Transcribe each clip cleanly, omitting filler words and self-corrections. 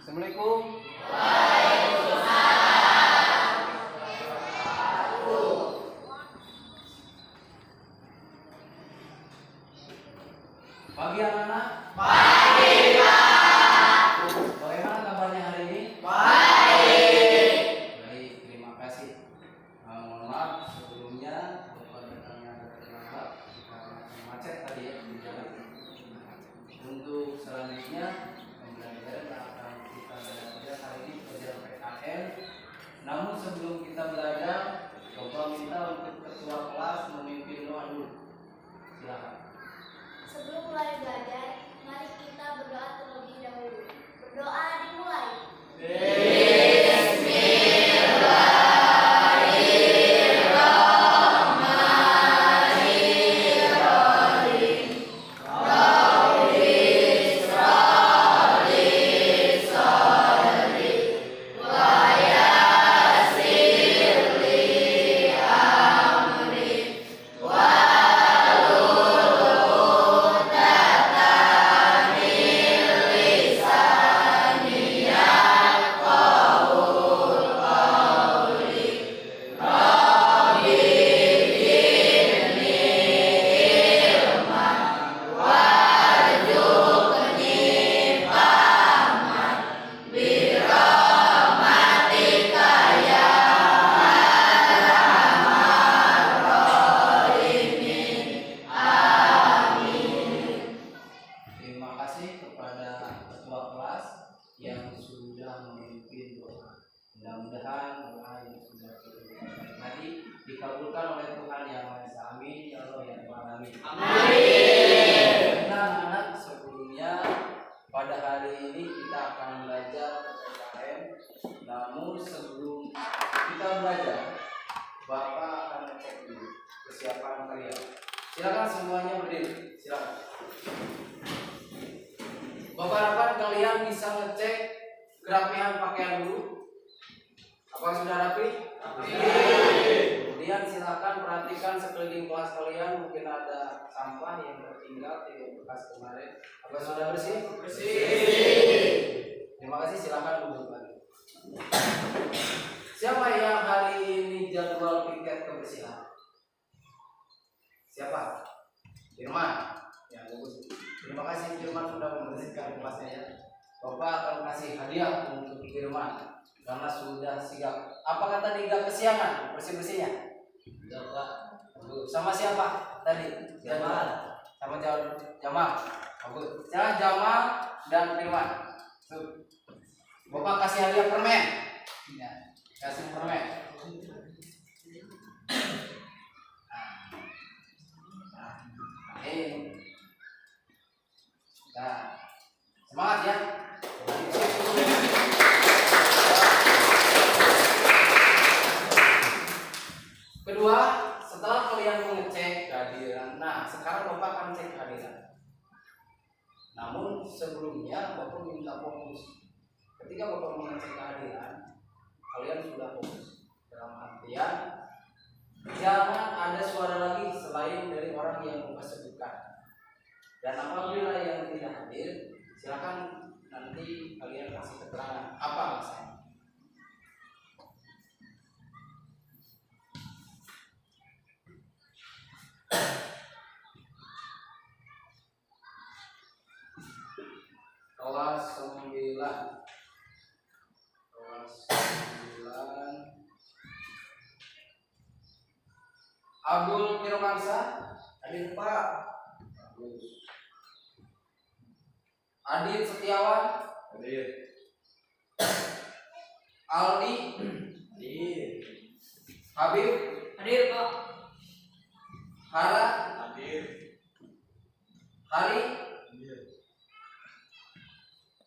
Assalamualaikum. Pagi anak-anak. Pagi, Pak. Bagaimana kabarnya hari ini? Baik. Baik, terima kasih. Mohon maaf sebelumnya Bapak datangnya agak terlambat karena macet tadi ya di jalan. Untuk selanjutnya pembelajaran yang akan kita belajar hari ini pelajaran PKN. Namun sebelum kita belajar, Bapak minta untuk ketua kelas memimpin doa dulu. Silakan. Sebelum mulai belajar, mari kita berdoa terlebih dahulu. Berdoa dimulai. Terima kasih kepada ketua kelas yang sudah memimpin doa. Mudah-mudahan doa yang sudah kita ucapkan tadi dikabulkan oleh Tuhan Yang Maha Esa. Amin ya Allah ya Rabbal alamin. Amin. Nah, anak sebelumnya pada hari ini kita akan belajar PKN. Namun sebelum kita belajar, Bapak akan cek dulu kesiapan kalian. Silakan semuanya berdiri. Silakan. Bapak harapkan kalian bisa ngecek kerapihan pakaian dulu. Apakah sudah rapi? Rapi. Kemudian silakan perhatikan sekeliling kelas kalian, mungkin ada sampah yang tertinggal di bekas kemarin. Apakah sudah bersih? Bersih. Terima kasih, silakan duduk lagi. Siapa yang hari ini jadwal piket kebersihan? Siapa? Firman. Ya, bagus. Terima kasih Firman sudah membersihkan kelasnya ya. Bapak akan kasih hadiah untuk Firman karena sudah sigap. Apa kata dia kesiangan bersih-bersihnya? Tidak, Pak. Sama siapa tadi? Jamal. Sama Jamal. Bagus. Sekarang Jamal dan Firman. Tuh. Bapak kasih hadiah permen. Ya, kasih permen. Nah, semangat ya. Kedua, setelah kalian mengecek kehadiran, nah sekarang Bapak akan cek kehadiran. Namun sebelumnya Bapak minta fokus. Ketika Bapak mengecek kehadiran, kalian sudah fokus. Dalam artian, jangan ada suara lagi selain dari orang yang Bapak sebutkan. Dan apabila yang tidak hadir, silakan nanti kalian kasih keterangan apa alasannya. Kelas 9. Kelas 9. Abdul Firmansyah, hadir Pak. Bagus. Adit Setiawan, hadir. Aldi, hadir. Habib, Hadir, Pak. Hara, Hadir. Hari, Hadir.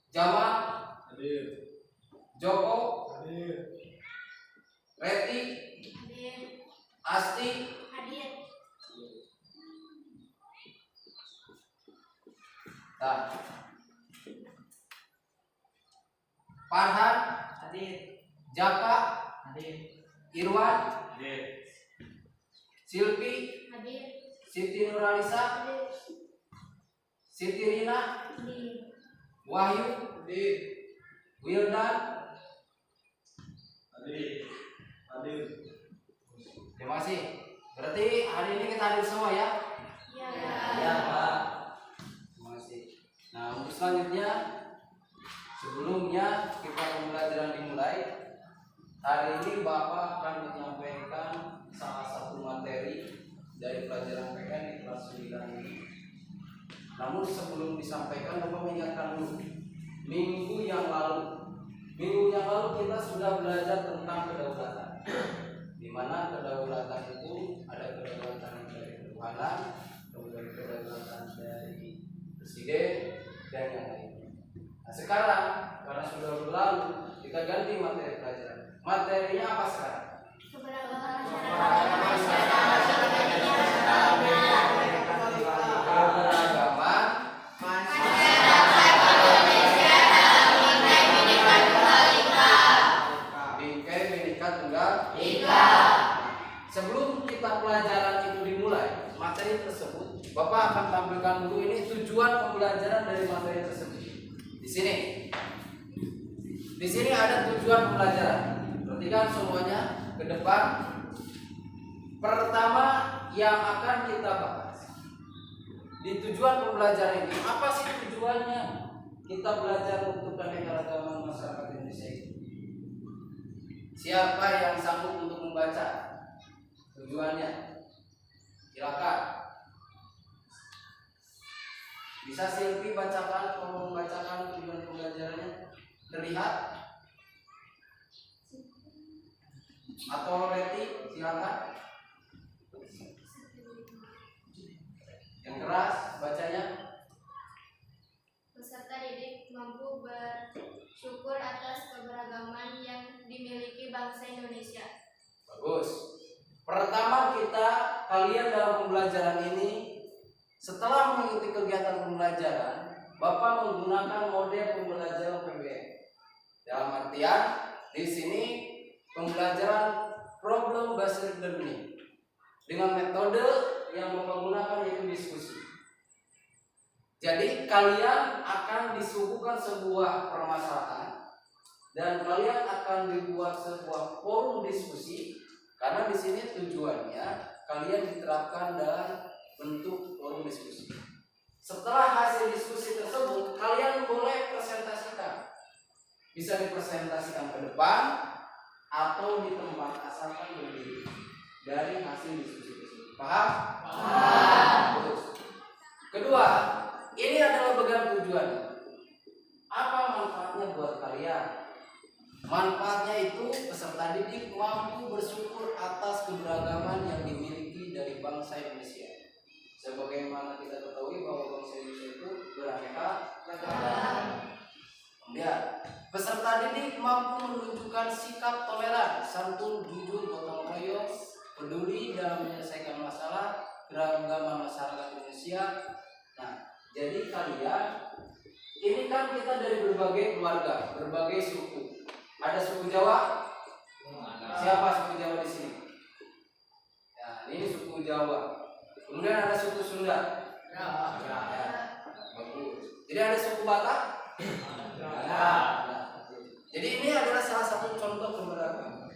Jamal, Hadir. Joko, Hadir. Reti, Hadir. Asti, Hadir. nah. Farhan, Hadir. Jaka, Hadir. Irwan, Hadir. Silvi, Hadir. Siti Nuralisa, Hadir. Siti Rina, Hadir. Wahyu, Hadir. Wildan. Hadir. Terima kasih. Berarti hari ini kita hadir semua ya? Ya. Ya Pak. Terima kasih. Nah untuk selanjutnya, sebelumnya kita pembelajaran dimulai. Hari ini Bapak akan menyampaikan salah satu materi dari pelajaran PN di kelas 9 ini. Namun sebelum disampaikan, Bapak mengingatkan dulu. Minggu yang lalu kita sudah belajar tentang kedaulatan. Di mana kedaulatan itu ada kedaulatan dari ketuhanan, kemudian kedaulatan dari presiden dan yang lainnya. Nah sekarang karena sudah berlalu, kita ganti materi pelajaran. Materinya apa sekarang? Keberagaman Keberagaman Bingkai Bhinneka Tunggal Ika. Sebelum kita pelajaran itu dimulai, materi tersebut, Bapak akan tampilkan dulu ini tujuan pembelajaran dari materi tersebut. Di sini ada tujuan pembelajaran. Perhatikan semuanya ke depan. Pertama yang akan kita bahas di tujuan pembelajaran ini, apa sih tujuannya kita belajar untuk keanekaragaman masyarakat Indonesia ini? Siapa yang sanggup untuk membaca tujuannya? Silakan. Bisa Silvi bacakan, kalau membacakan tujuan pembelajarannya terlihat? Atau Reti, silakan. Yang keras bacanya. Peserta didik mampu bersyukur atas keberagaman yang dimiliki bangsa Indonesia. Bagus. Pertama kalian dalam pembelajaran ini, setelah mengikuti kegiatan pembelajaran, Bapak menggunakan model pembelajaran PBN. Dalam artian di sini pembelajaran problem based learning dengan metode yang Bapak gunakan yaitu diskusi. Jadi kalian akan disuguhkan sebuah permasalahan dan kalian akan dibuat sebuah forum diskusi, karena di sini tujuannya kalian diterapkan dalam bentuk forum diskusi. Setelah hasil diskusi tersebut, kalian boleh presentasikan. Bisa dipresentasikan ke depan atau di tempat asalkan berdiri dari hasil diskusi tersebut. Paham? Paham. Kedua, ini adalah bagian tujuan. Apa manfaatnya buat kalian? Manfaatnya itu peserta didik mampu bersyukur atas keberagaman yang dimiliki dari bangsa Indonesia. Sebagaimana kita ketahui bahwa bangsa Indonesia itu beraneka ragam. Kemudian, peserta didik mampu menunjukkan sikap toleran, santun, jujur, gotong royong, peduli dalam menyelesaikan masalah keragaman masyarakat Indonesia. Nah, jadi kalian ini kan kita dari berbagai keluarga, berbagai suku. Ada suku Jawa? Siapa suku Jawa di sini? Ya, ini suku Jawa. Kemudian ada suku Sunda. Ya. Bagus. Jadi ada suku Batak? Jadi ini adalah salah satu contoh keberagaman.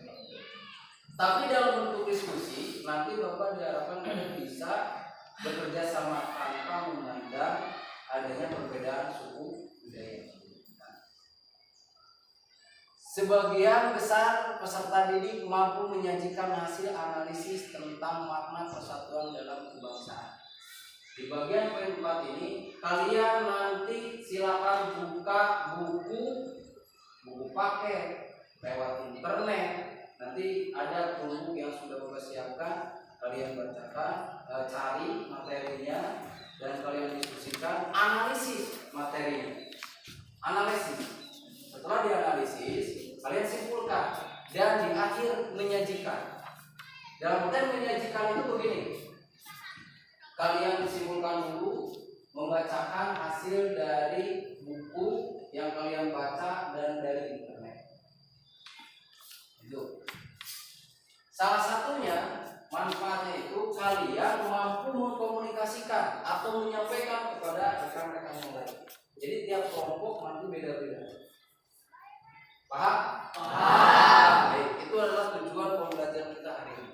Tapi dalam bentuk diskusi, nanti Bapak diharapkan kalian bisa bekerja sama tanpa memandang adanya perbedaan suku budaya. Sebagian besar peserta didik mampu menyajikan hasil analisis tentang makna persatuan dalam kebangsaan. Di bagian poin 4 ini, kalian nanti silakan buka buku paket lewat internet. Nanti ada buku yang sudah Bapak siapkan, kalian bacakan, cari materinya dan kalian diskusikan, analisis materinya. Analisis. Setelah dianalisis, kalian simpulkan dan di akhir menyajikan. Dalam artian menyajikan itu begini. Kalian simpulkan dulu, membacakan hasil dari buku yang kalian baca dan dari internet. Itu. Salah satunya manfaatnya itu kalian mampu mengkomunikasikan atau menyampaikan kepada rekan-rekan yang lain. Jadi tiap kelompok nanti beda-beda. Paham? Paham. Baik, itu adalah tujuan pembelajaran kita hari ini.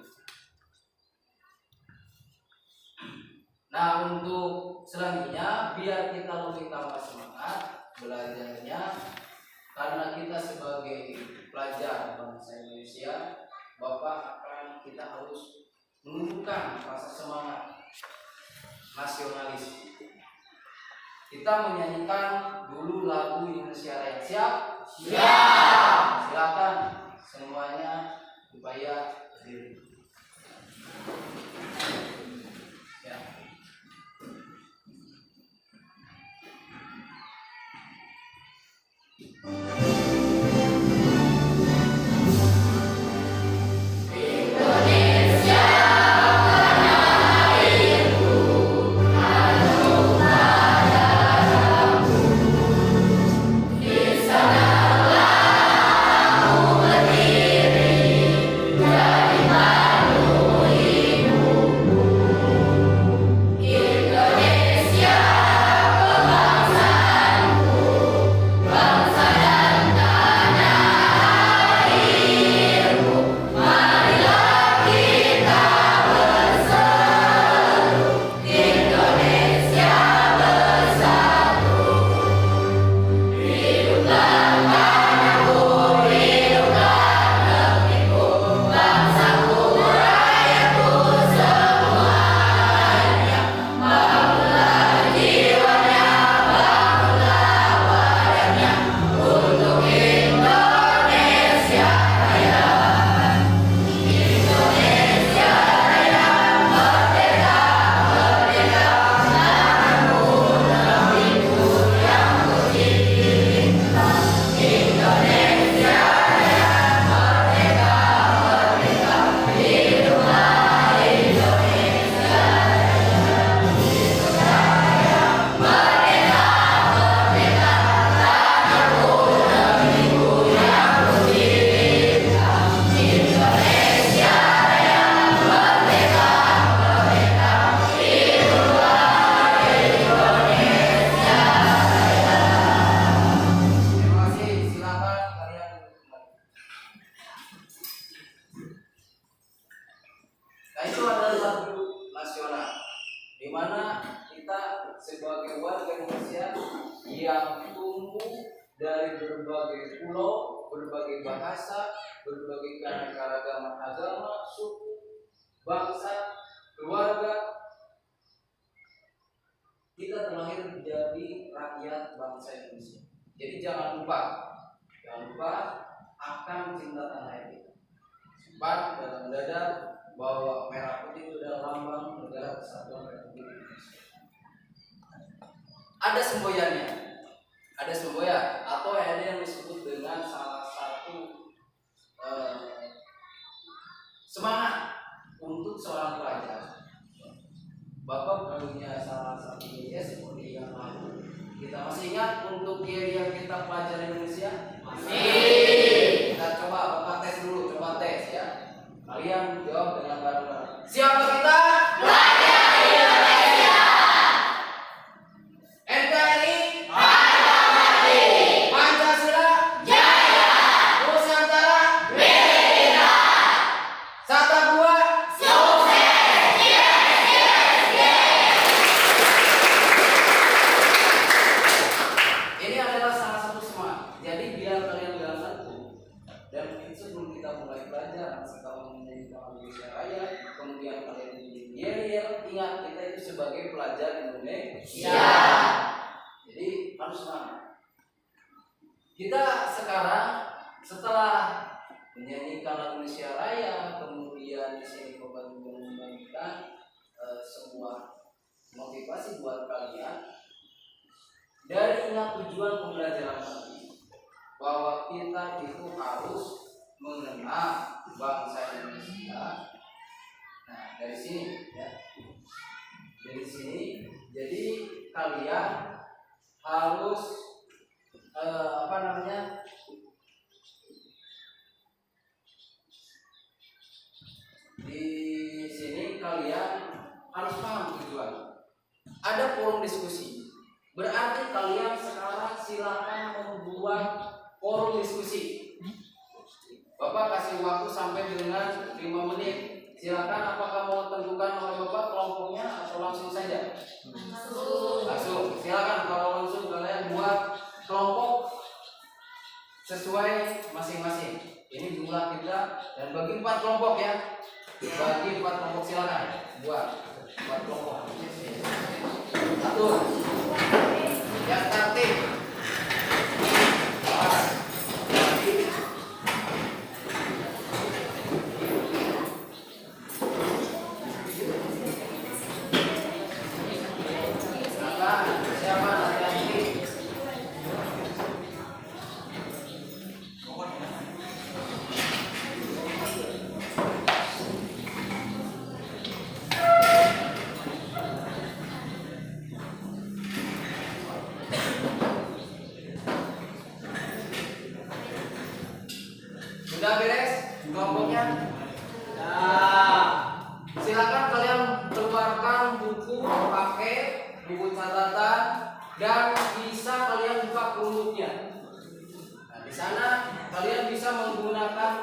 Nah, untuk selanjutnya biar kita lebih tambah semangat belajarnya, karena kita sebagai pelajar bangsa Indonesia, Bapak akan kita harus menumbuhkan rasa semangat nasionalis. Kita menyanyikan dulu lagu Indonesia Raya. Siap? Siap. Silakan semuanya supaya berdiri. Ya. Nah, itu adalah lagu nasional, di mana kita sebagai warga Indonesia yang tumbuh dari berbagai pulau, berbagai bahasa, berbagai keanekaragaman agama, suku, bangsa, keluarga, kita terlahir menjadi rakyat bangsa Indonesia. Jadi jangan lupa akan cinta tanah air. Simpan dalam dada bahwa merah putih itu adalah lambang negara kesatuan Republik Indonesia. Ada semboyan atau ada yang disebut dengan salah satu semangat untuk seorang pelajar. Bapak punya salah satu ide seperti yang lalu. Kita masih ingat untuk ide yang kita pelajari Indonesia? Masih. Kita coba Bapak tes dulu, ya. Kalian jawab dengan bareng-bareng. Siapa kita? Rakyat Indonesia. NKRI. Pancasila. Jaya. Nusantara. Merdeka. Satagua. Sukses. Ini adalah salah satu semangat. Jadi biar kalian gak ngantuk dan sebelum kita mulai belajar setelah menyanyikan Indonesia Raya, kemudian kalian yel-yel, ingat kita itu sebagai pelajar Indonesia. Jadi harus semangat. Kita sekarang setelah menyanyikan lagu Indonesia Raya, kemudian di sini Bapak juga membagikan sebuah motivasi buat kalian. Dari ingat tujuan pembelajaran tadi, bahwa kita itu harus mengenal bangsa Indonesia. Nah, dari sini ya. Dari sini jadi kalian harus di sini kalian harus paham tujuan. Ada forum diskusi. Berarti kalian sekarang silakan membuat forum diskusi. Bapak kasih waktu sampai dengan 5 menit. Silakan, apakah mau tentukan oleh Bapak kelompoknya atau langsung saja? Langsung. Silakan, kalau langsung kalian buat kelompok sesuai masing-masing. Ini jumlah kita dan bagi 4 kelompok ya. Bagi 4 kelompok, silakan buat 4 kelompok. Atur. Yang tertib. Sudah beres kelompoknya? Nah, silakan kalian keluarkan buku pakai buku catatan dan bisa kalian buka kulumnya. Nah, di sana kalian bisa menggunakan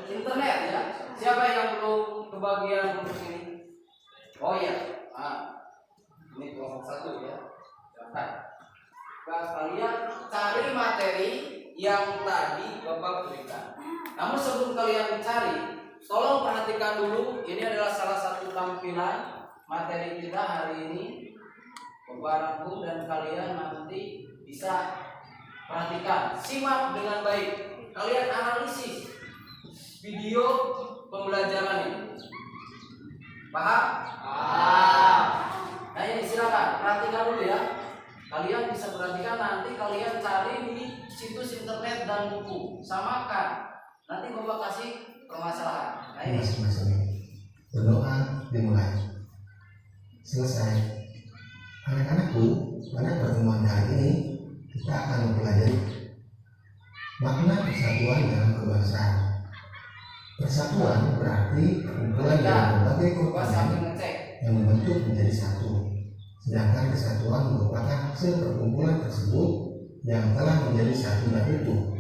internet ya. Siapa yang perlu kebagian buku ini? Oh ya, ini kelompok 1 ya. Silakan. Kalian cari materi yang tadi Bapak berikan. Namun sebelum kalian cari, tolong perhatikan dulu. Ini adalah salah satu tampilan materi kita hari ini. Bapak rangkum dan kalian nanti bisa perhatikan, simak dengan baik. Kalian analisis video pembelajaran ini. Paham? Nah ini silakan perhatikan dulu ya. Kalian bisa perhatikan, nanti kalian cari di situs internet dan buku, samakan. Nanti Bapak kasih permasalahan. Nah ini masing-masing. Berdoa dimulai. Selesai. Anak-anakku, pada pertemuan kali ini kita akan mempelajari makna persatuan dalam kebangsaan. Persatuan berarti kumpulan dari berbagai komponen yang membentuk menjadi satu. Sedangkan kesatuan merupakan hasil perkumpulan tersebut yang telah menjadi satu dan utuh.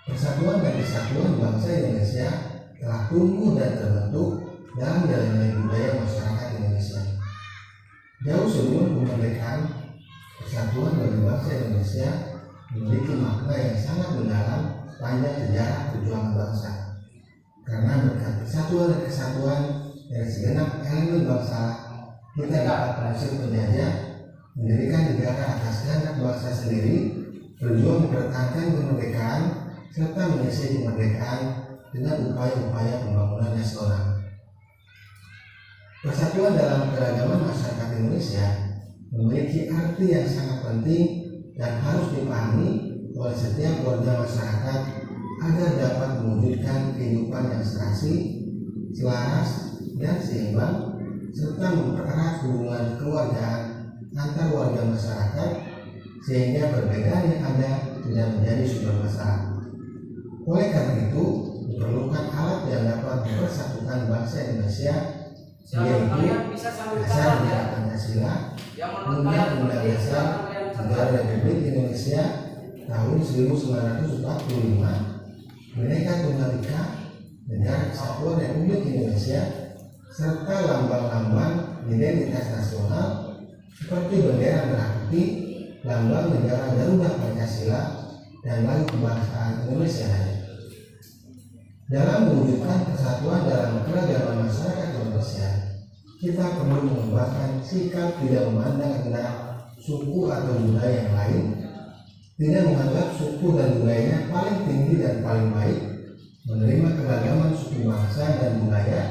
Persatuan dan kesatuan bangsa Indonesia telah tumbuh dan terbentuk dalam jalannya budaya masyarakat Indonesia. Jauh sebelum kemerdekaan, persatuan bagi bangsa Indonesia memiliki makna yang sangat mendalam panjang sejarah perjuangan bangsa. Karena berkat persatuan dan kesatuan dari segenap elemen bangsa, kita dapat mengusir penjajah, mendirikan negara atas kehendak bangsa sendiri, berjuang mempertahankan kemerdekaan, serta mengisi kemerdekaan dengan upaya-upaya pembangunan nasional. Persatuan dalam keragaman masyarakat Indonesia memiliki arti yang sangat penting dan harus dipahami oleh setiap warga masyarakat agar dapat mewujudkan kehidupan yang serasi, selaras, dan seimbang, serta mempererat hubungan kekeluargaan antar warga masyarakat sehingga perbedaan yang ada tidak menjadi sumber masalah. Oleh karena itu, diperlukan alat yang dapat mempersatukan bangsa Indonesia, yaitu Dasar Negara Pancasila, Undang-Undang Dasar Negara Republik Indonesia tahun 1945, Bhinneka Tunggal Ika, Negara Kesatuan Republik Indonesia, serta lambang-lambang identitas nasional seperti bendera merah putih, lambang negara Garuda Pancasila, dan lagu kebangsaan Indonesia. Dalam mewujudkan persatuan dalam keragaman masyarakat Indonesia, kita perlu mengembangkan sikap tidak memandang rendah suku atau budaya yang lain, tidak menganggap suku dan budayanya paling tinggi dan paling baik, menerima keragaman suku bangsa dan budaya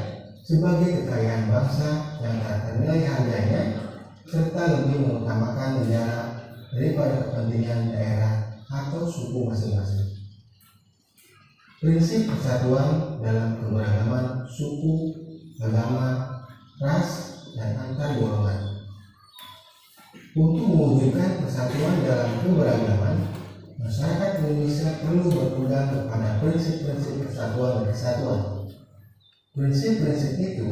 sebagai kekayaan bangsa yang tak ternilai harganya, serta lebih mengutamakan negara daripada kepentingan daerah atau suku masing-masing. Prinsip persatuan dalam keberagaman suku, agama, ras, dan antar golongan. Untuk mewujudkan persatuan dalam keberagaman, masyarakat Indonesia perlu berpegang kepada prinsip-prinsip persatuan dan kesatuan. Prinsip-prinsip itu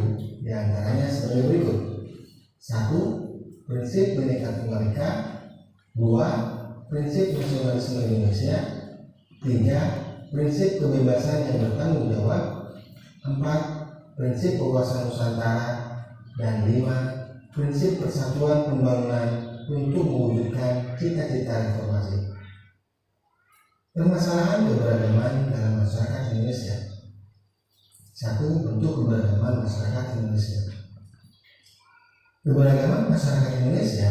diantaranya sebagai berikut. 1. Prinsip Bhinneka Tunggal Ika. 2. Prinsip nasionalisme Indonesia. 3. prinsip kebebasan yang bertanggung jawab. 4. Prinsip wawasan Nusantara. Dan 5. Prinsip persatuan pembangunan untuk mewujudkan cita-cita reformasi. Permasalahan keberagaman dalam masyarakat Indonesia. 1. Bentuk keberagaman masyarakat Indonesia. Keberagaman masyarakat Indonesia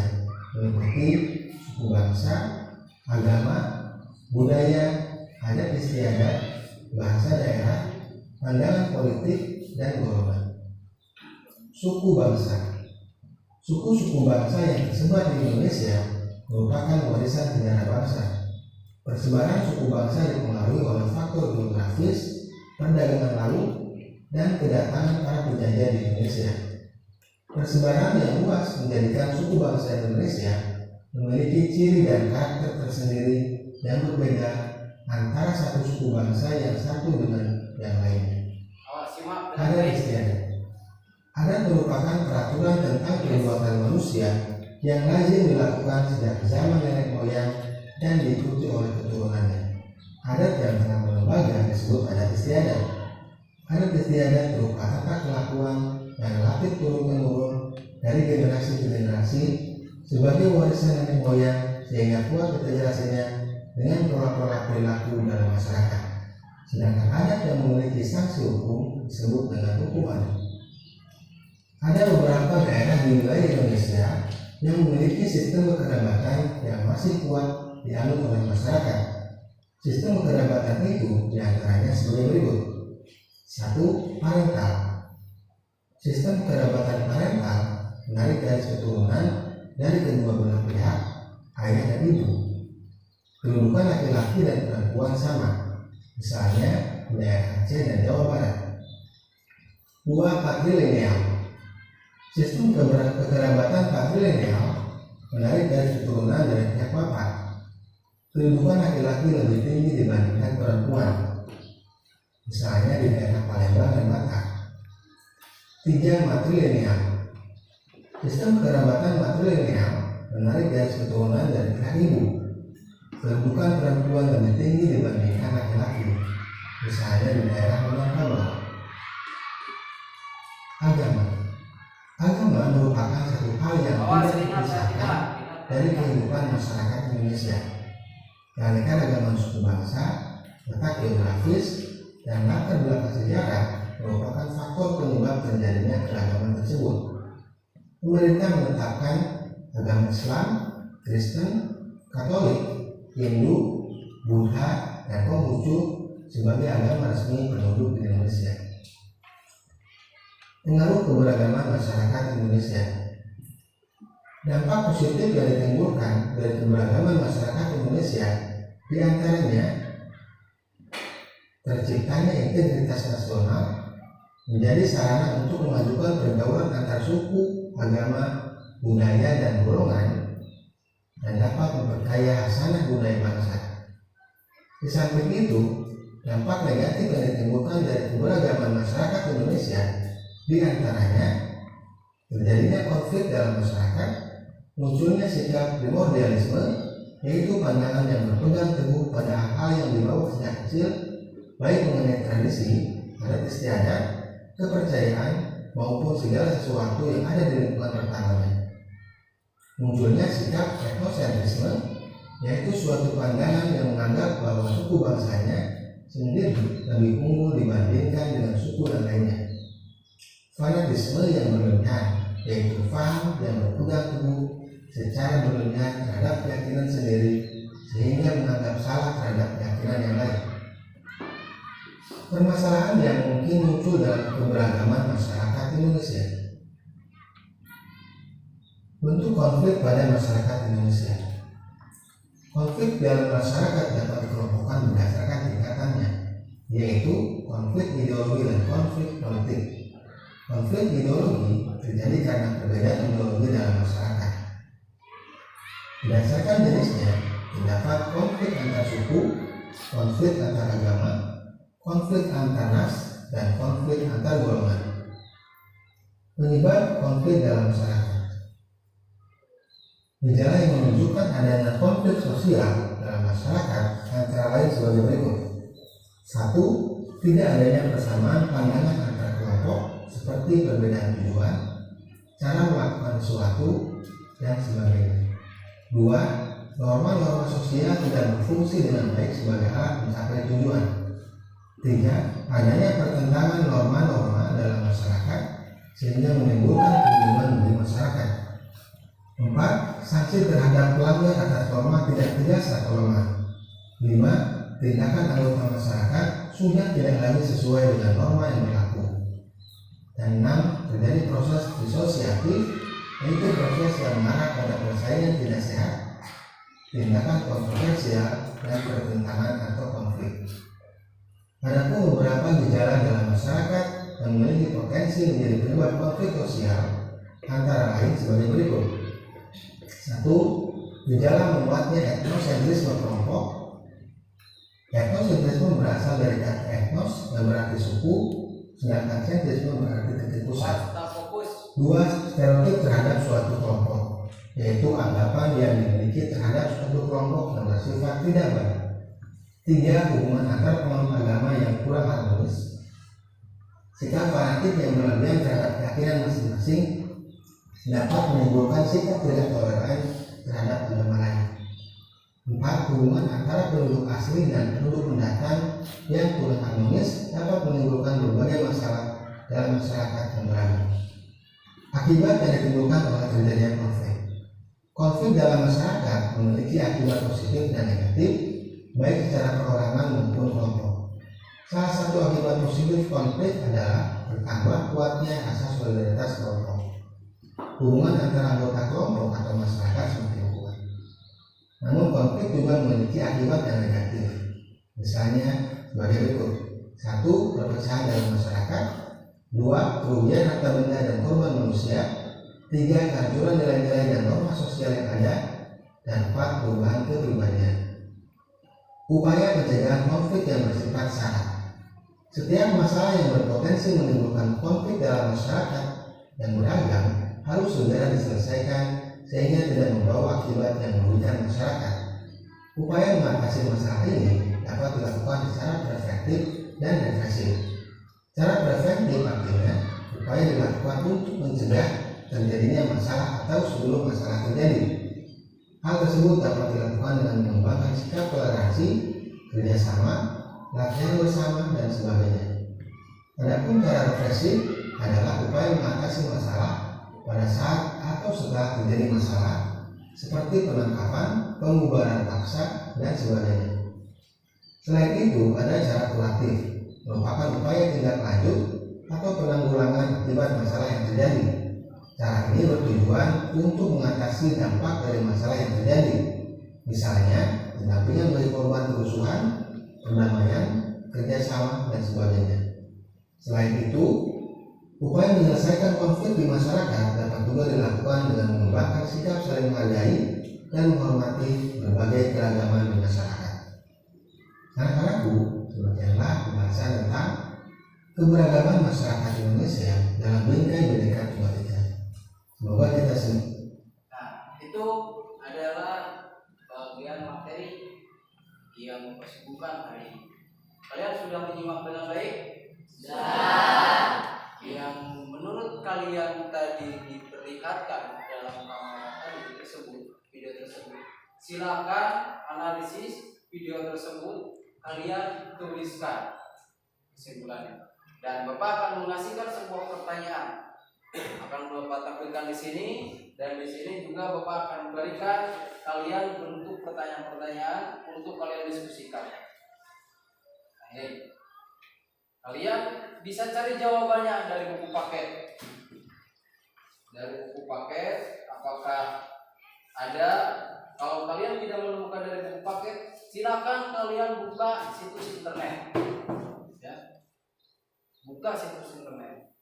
meliputi suku bangsa, agama, budaya, adat istiadat, bahasa daerah, pandangan politik, dan golongan. Suku bangsa. Suku-suku bangsa yang tersebar di Indonesia merupakan warisan sejarah bangsa. Persebaran suku bangsa dipengaruhi oleh faktor geografis, perdagangan laut, dan kedatangan para penjajah di Indonesia. Persebaran yang luas menjadikan suku bangsa Indonesia memiliki ciri dan karakter tersendiri yang berbeda antara satu suku bangsa yang satu dengan yang lainnya. Adat istiadat. Adat merupakan peraturan tentang perbuatan manusia yang lazim dilakukan sejak zaman nenek moyang dan diikuti oleh keturunannya. Adat yang sangat berlembaga disebut adat istiadat. Adat istiadat berupa tata kelakuan yang relatif turun-temurun dari generasi ke generasi sebagai warisan nenek moyang sehingga kuat kejelasannya dengan pola-pola perilaku dalam masyarakat. Sedangkan adat yang memiliki sanksi hukum disebut dengan hukum adat. Ada beberapa daerah di wilayah Indonesia yang memiliki sistem kekerabatan yang masih kuat dianut oleh masyarakat. Sistem kekerabatan itu diantaranya sebagai berikut. 1. Parental. Sistem kekerabatan parental menarik garis keturunan dari kedua belah pihak, ayah dan ibu. Kedudukan laki-laki dan perempuan sama, misalnya di daerah Aceh dan Jawa Barat. 2. Patrilineal. Sistem kekerabatan patrilineal menarik garis keturunan dari pihak bapak. Kedudukan laki-laki lebih tinggi dibandingkan perempuan, misalnya di daerah Palembang dan Batak. 3. Matrilineal. Sistem kekerabatan matrilineal menarik garis keturunan dari pihak ibu. Kedudukan perempuan lebih tinggi dibandingkan laki-laki, misalnya di daerah Minangkabau. Agama. Agama merupakan satu hal yang tidak dipisahkan dari kehidupan masyarakat Indonesia. Keanekaragaman suku bangsa, letak geografis, dan latar belakang sejarah merupakan faktor penyebab terjadinya keragaman tersebut. Pemerintah menetapkan agama Islam, Kristen, Katolik, Hindu, Buddha, dan Konghucu sebagai agama resmi penduduk di Indonesia. Pengaruh keberagaman masyarakat Indonesia. Dampak positif yang ditimbulkan dari keberagaman masyarakat Indonesia diantaranya terciptanya integritas nasional, menjadi sarana untuk memajukan pergaulan antar suku, agama, budaya, dan golongan, dan dapat memperkaya hasanah budaya bangsa. Di samping itu, dampak negatif yang ditimbulkan dari keberagaman masyarakat Indonesia di antaranya terjadinya konflik dalam masyarakat, munculnya sikap primordialisme, yaitu pandangan yang berpegang teguh pada hal yang dibawa sejak kecil, baik mengenai tradisi, adat istiadat, kepercayaan, maupun segala sesuatu yang ada di lingkungan pertamanya. Munculnya sikap etnosentrisme, yaitu suatu pandangan yang menganggap bahwa suku bangsanya sendiri lebih unggul dibandingkan dengan suku yang lainnya. Fanatisme yang berlebihan, yaitu paham yang berpegang teguh secara berlebihan terhadap keyakinan sendiri sehingga menganggap salah terhadap keyakinan yang lain. Permasalahan yang mungkin muncul dalam keberagaman masyarakat Indonesia. Bentuk konflik pada masyarakat Indonesia. Konflik dalam masyarakat dapat dikelompokkan berdasarkan tingkatannya, yaitu konflik ideologi dan konflik politik. Konflik ideologi terjadi karena perbedaan ideologi dalam masyarakat. Berdasarkan jenisnya, terdapat konflik antar suku, konflik antar agama, konflik antar ras, dan konflik antar golongan. Penyebab konflik dalam masyarakat. Gejala yang menunjukkan adanya konflik sosial dalam masyarakat antara lain sebagai berikut. Satu, tidak adanya persamaan pandangan antar kelompok seperti perbedaan tujuan, cara melakukan sesuatu, dan sebagainya. Dua, norma-norma sosial tidak berfungsi dengan baik sebagai alat mencapai tujuan. Tiga, adanya pertentangan norma-norma dalam masyarakat sehingga menimbulkan kebingungan di masyarakat. Empat, sanksi terhadap pelanggar atas norma tidak tegas atau lemah. Lima, tindakan anggota masyarakat sudah tidak lagi sesuai dengan norma yang berlaku. Dan enam, terjadi proses disosiatif, yaitu proses yang mengarah pada persaingan tidak sehat, tindakan kontroversial, dan pertentangan atau konflik. Adapun beberapa gejala dalam masyarakat yang memiliki potensi menjadi penyebab konflik sosial antara lain sebagai berikut. Satu, gejala menguatnya etnosentrisme kelompok. Etnosentrisme berasal dari kata etnos yang berarti suku, sedangkan sentrisme berarti titik pusat. Dua, stereotip terhadap suatu kelompok, yaitu anggapan yang dimiliki terhadap suatu kelompok yang bersifat tidak baik. Tiga, hubungan antar kelompok agama yang kurang harmonis. Sikap fanatik yang berlebihan terhadap keyakinan masing-masing dapat menimbulkan sikap tidak toleran terhadap agama lain. Empat, hubungan antara penduduk asli dan penduduk pendatang yang kurang harmonis dapat menimbulkan berbagai masalah dalam masyarakat yang beragam. Akibat yang ditimbulkan oleh terjadinya konflik. Konflik dalam masyarakat memiliki akibat positif dan negatif, baik secara perorangan maupun kelompok. Salah satu akibat positif konflik adalah bertambah kuatnya rasa solidaritas kelompok. Hubungan antara anggota kelompok atau masyarakat semakin kuat. Namun konflik juga memiliki akibat yang negatif. Misalnya sebagai berikut. Satu, perpecahan dalam masyarakat. Dua, kerugian harta benda dan korban manusia. Tiga, kehancuran nilai-nilai dan norma sosial yang ada. Dan empat, perubahan kepribadian. Upaya pencegahan konflik yang bersifat syarat. Setiap masalah yang berpotensi menimbulkan konflik dalam masyarakat yang beragam harus segera diselesaikan sehingga tidak membawa akibat yang merugikan masyarakat. Upaya mengatasi masalah ini dapat dilakukan secara preventif dan represif. Cara preventif artinya upaya dilakukan untuk mencegah terjadinya masalah atau sebelum masalah terjadi. Hal tersebut dapat dilakukan dengan mengembangkan sikap toleransi, kerjasama, latihan bersama, dan sebagainya. Adapun cara represif adalah upaya mengatasi masalah pada saat atau setelah terjadi masalah, seperti penangkapan, pembubaran paksa, dan sebagainya. Selain itu, ada cara kuratif, merupakan upaya tindak lanjut atau penanggulangan akibat masalah yang terjadi. Cara ini bertujuan untuk mengatasi dampak dari masalah yang terjadi, misalnya pendampingan bagi korban kerusuhan, perdamaian, kerjasama, dan sebagainya. Selain itu, upaya menyelesaikan konflik di masyarakat dapat juga dilakukan dengan mengembangkan sikap saling menghargai dan menghormati berbagai keragaman di masyarakat. Anak-anakku, demikianlah pembahasan tentang keberagaman masyarakat Indonesia dalam bingkai Bhinneka Tunggal Ika. Semoga kita semua. Nah, itu adalah bagian materi yang mempersibukkan hari ini. Kalian sudah menyimak dengan baik? Sudah. Yang menurut kalian tadi diperlihatkan dalam kamera tadi tersebut, video tersebut, silakan analisis video tersebut, kalian tuliskan kesimpulannya. Dan Bapak akan mengasihkan sebuah pertanyaan, akan Bapak tampilkan di sini, dan di sini juga Bapak akan memberikan kalian bentuk pertanyaan-pertanyaan untuk kalian diskusikan. Kalian bisa cari jawabannya dari buku paket. Dari buku paket, apakah ada? Kalau kalian tidak menemukan dari buku paket, silakan kalian buka situs internet. Ya, buka situs internet.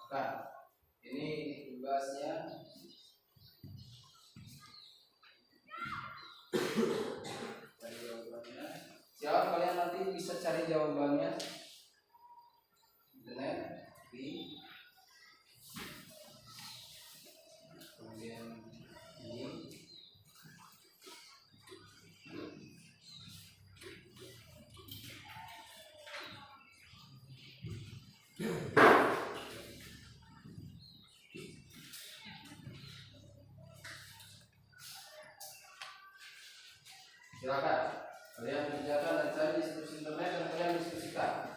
Buka. Ini tugasnya. Siapa kalian nanti bisa cari jawabannya internet di kemudian ini Silakan. Kalian kerjakan dan cari di situs internet dan kalian diskusikan.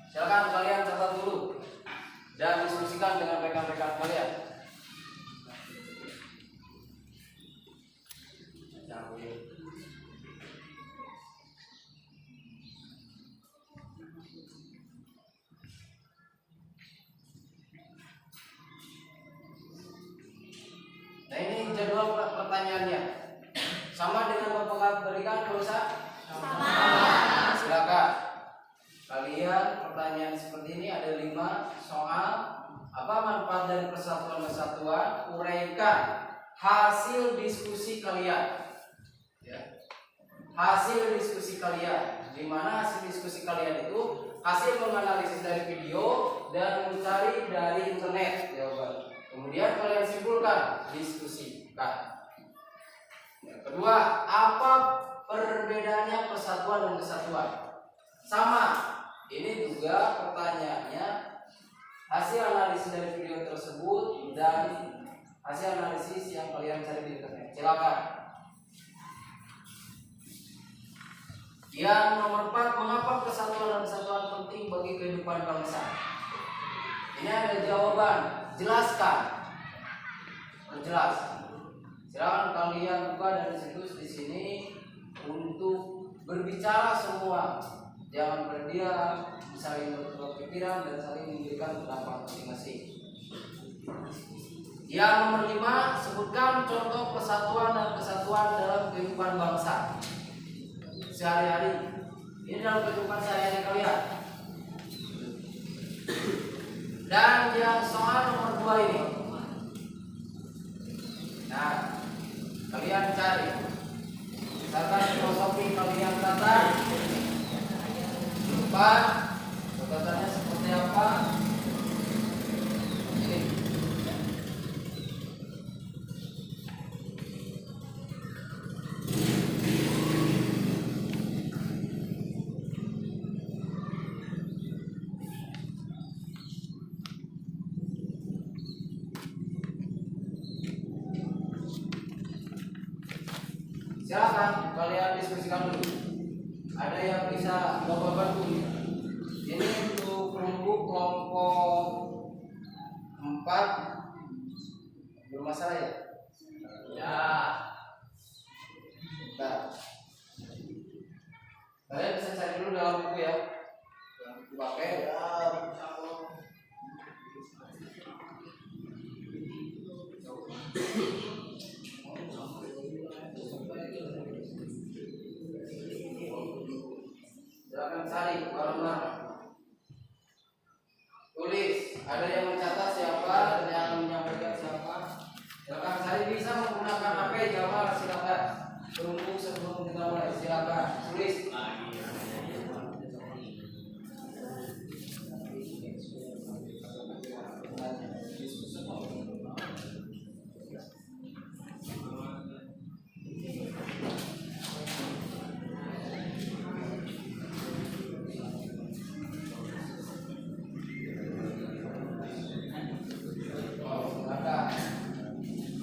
Silakan kalian catat dulu dan diskusikan dengan rekan-rekan kalian. Nah, ini jadwal pertanyaannya. Sama dengan Bapak berikan dosa? Sama. Silakan. Kalian pertanyaan seperti ini ada 5 soal. Apa manfaat dari persatuan-kesatuan? Uraikan hasil diskusi kalian. Ya. Hasil diskusi kalian. Di mana hasil diskusi kalian itu? Hasil menganalisis dari video dan mencari dari internet jawaban. Kemudian kalian simpulkan, diskusikan. Yang kedua, apa perbedaannya persatuan dan kesatuan? Sama. Ini juga pertanyaannya hasil analisis dari video tersebut dan hasil analisis yang kalian cari di internet. Silakan. Yang nomor 4, mengapa persatuan dan kesatuan penting bagi kehidupan bangsa? Ini ada jawaban. Jelaskan. Perjelas. Silakan kalian buka dan situs di sini untuk berbicara semua. Jangan berdiam, saling bertukar pikiran dan saling memberikan pendapat masing-masing. Yang nomor 5, sebutkan contoh persatuan dan kesatuan dalam kehidupan bangsa sehari-hari. Ini dalam kehidupan sehari-hari kalian. Dan yang soal nomor 2 ini. Nah, kalian cari. Misalkan filosofi kalian kata. Catatannya seperti apa? Ini. Silakan kalian diskusikan dulu. Ada yang bisa Bapak bantu? Ini untuk kelompok 4 bermasalah ya? Ya. Nah, kalian bisa cari dulu dalam buku ya. Yang buku pakai ya. Silakan cari bareng-bareng. Tulis, ada yang mencatat siapa dan yang menyampaikan siapa. Silakan cari, bisa menggunakan HP Jamal, silakan. Tunggu sebelum kita mulai, silakan tulis.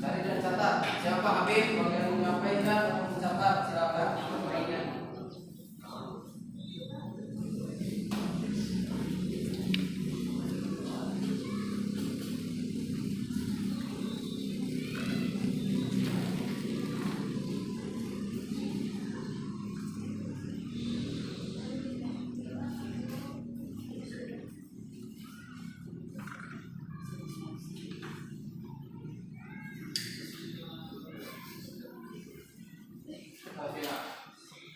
Cari dan catat. Siapa Habib? Bagian menyampaikan atau mencatat, silakan.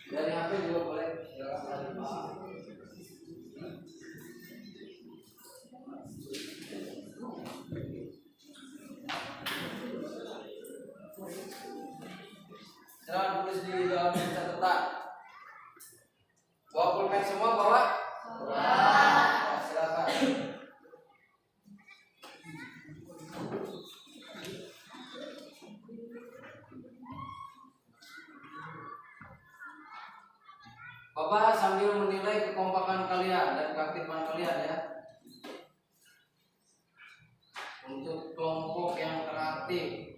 Dari HP juga boleh. Silakan tulis di dalam catatan. Bawa pulpen semua, bawa? Nah, silakan. Bapak sambil menilai kekompakan kalian dan keaktifan kalian ya. Untuk kelompok yang teraktif,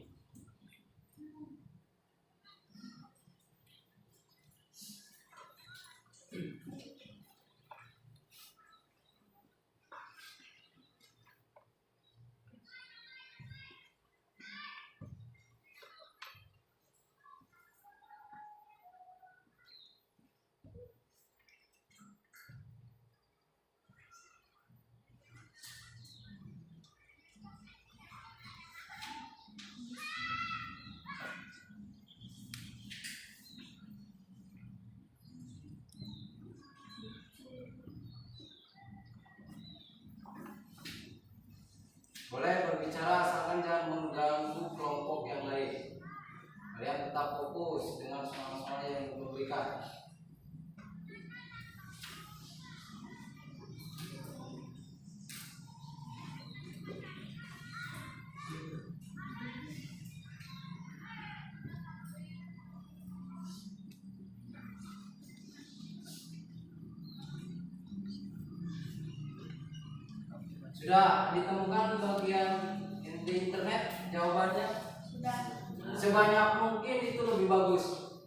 boleh berbicara asalkan jangan mengganggu kelompok yang lain. Kalian tetap fokus dengan semangat yang diberikan. Sudah ditemukan bagian di internet jawabannya? Sudah. Sebanyak mungkin itu lebih bagus.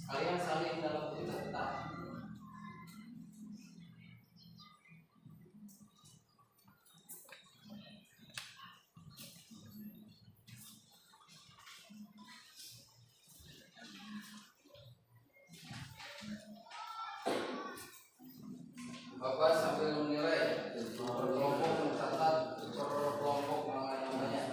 Kalian saling dalam cerita. Bapak sambil menilai kelompok mencatat per kelompok namanya.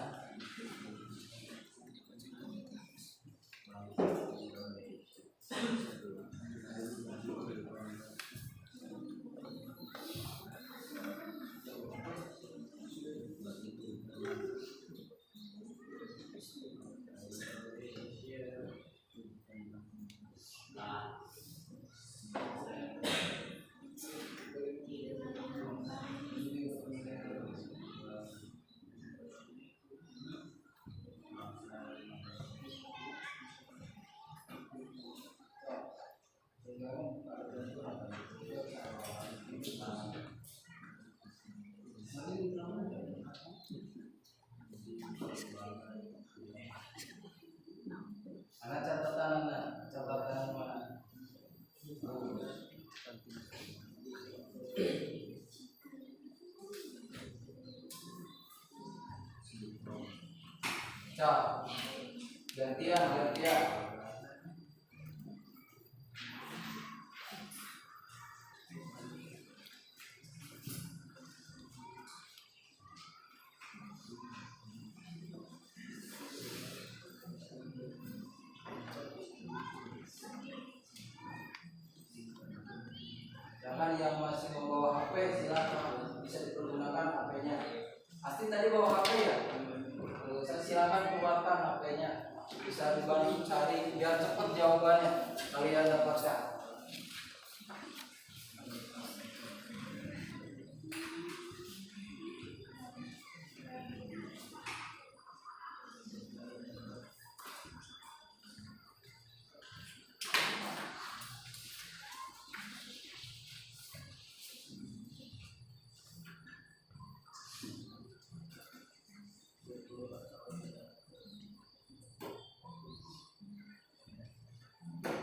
Ada catatan mana? Cak, gantian. Jangan yang masih membawa HP silakan bisa dipergunakan HP-nya. Pasti tadi bawa HP ya? Saya silakan keluarkan HP-nya. Bisa dibantu cari biar cepat jawabannya kalian dapatkan.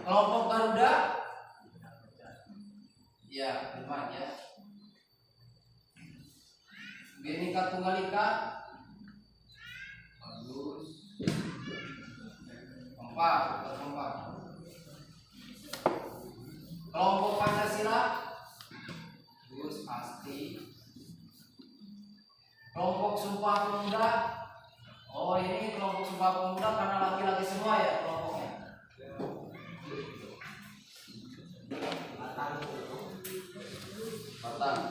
Kelompok Garuda, ya, lima ya. Bhinneka Tunggal Ika, bagus. Empat. Kelompok Pancasila, bagus pasti. Kelompok Sumpah Pemuda, oh ini kelompok Sumpah Pemuda karena laki-laki semua ya kelompoknya. Batang.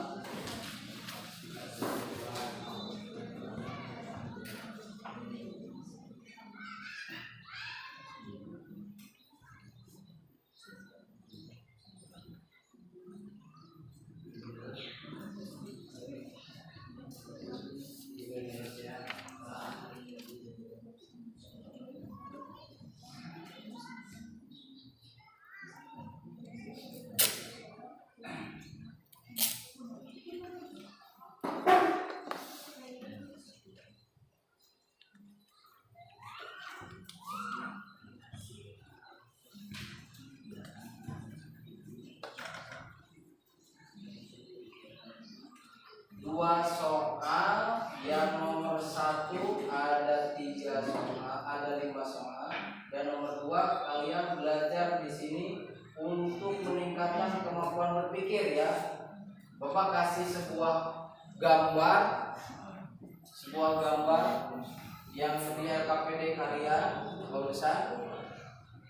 2 soal, yang nomor 1 ada 3 soal, ada 5 soal, dan nomor 2 kalian belajar di sini untuk meningkatkan kemampuan berpikir ya. Bapak kasih sebuah gambar yang di LKPD kalian barusan.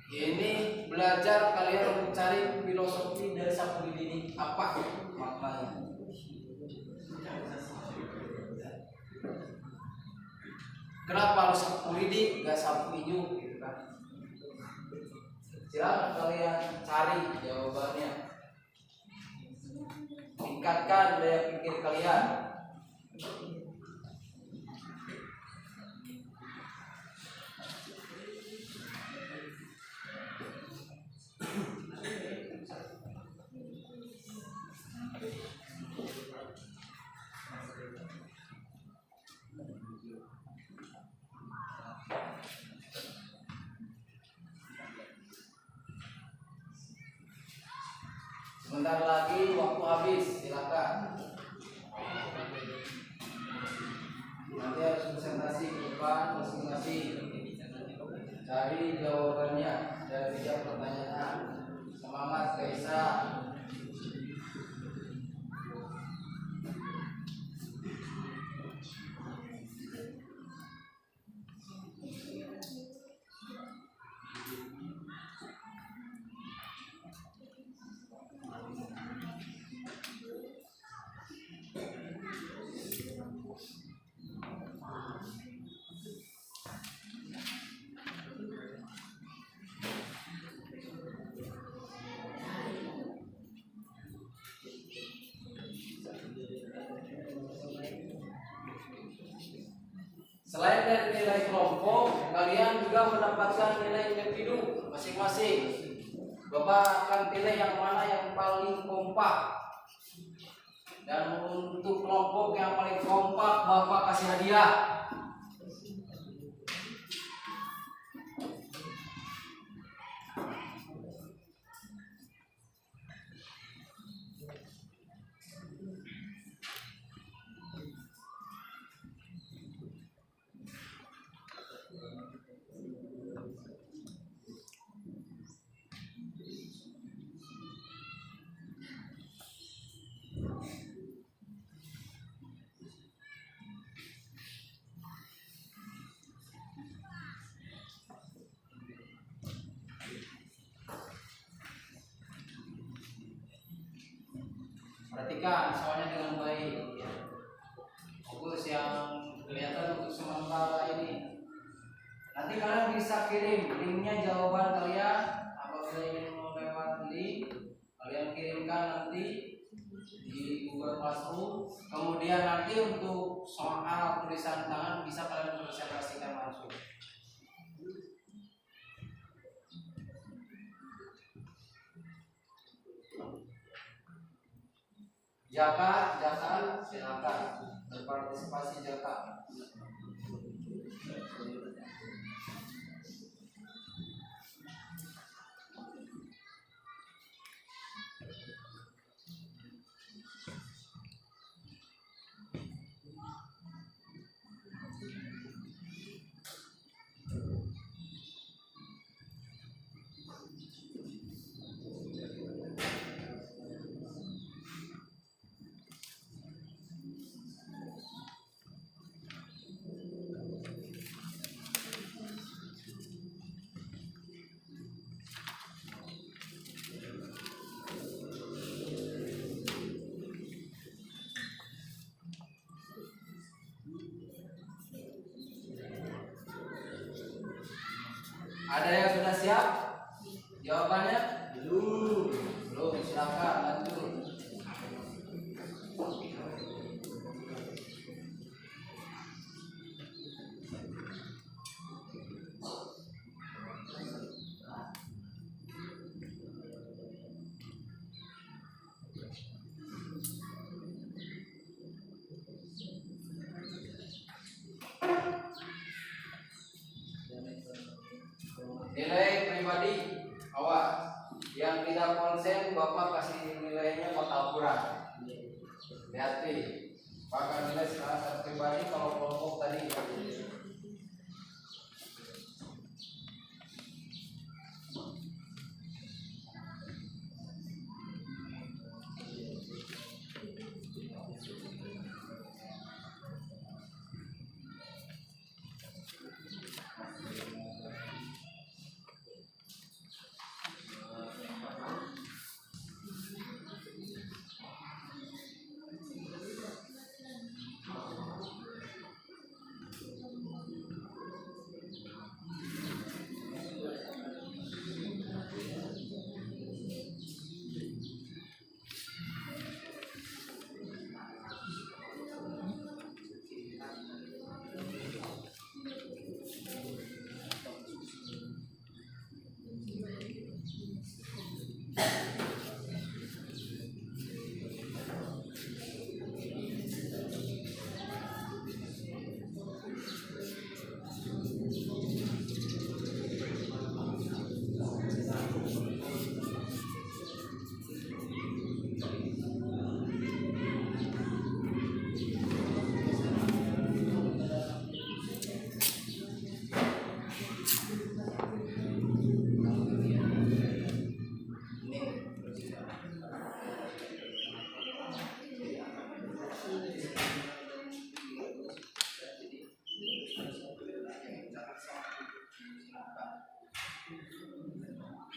Ini belajar kalian mencari filosofi dari sapu lidi ini apa maknanya. Kenapa harus sapu lidi, gak sapu ijuk gitu kan? Silakan kalian cari jawabannya. Tingkatkan daya pikir kalian. Sebentar lagi waktu habis, silakan. Nanti harus presentasi ke depan masing-masing. Cari jawabannya dari tiap pertanyaan. Semangat Kaisa. Selain dari nilai kelompok, kalian juga mendapatkan nilai individu masing-masing. Bapak akan pilih yang mana yang paling kompak. Dan untuk kelompok yang paling kompak, Bapak kasih hadiah. Perhatikan soalnya dengan baik. Fokus yang kelihatan untuk sementara ini. Nanti kalian bisa kirim linknya jawaban kalian. Apabila ingin melewat link, kalian kirimkan nanti di Google Classroom. Kemudian nanti untuk soal tulisan tangan bisa kalian presentasikan langsung. Jaka, silakan berpartisipasi Jaka. Ada yang sudah siap? Jawabannya? Belum, silakan lanjut. Nilai pribadi, awas. Yang tidak konsen, Bapak kasih nilainya total kurang. Hati-hati. Akan nilai secara pribadi kalau kelompok tadi.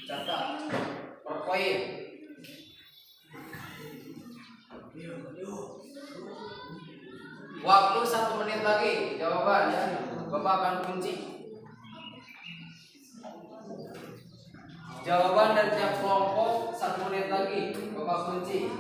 Catat per poin. Waktu 1 menit lagi jawaban ya. Bapak akan kunci. Jawaban dari tiap kelompok 1 menit lagi Bapak kunci.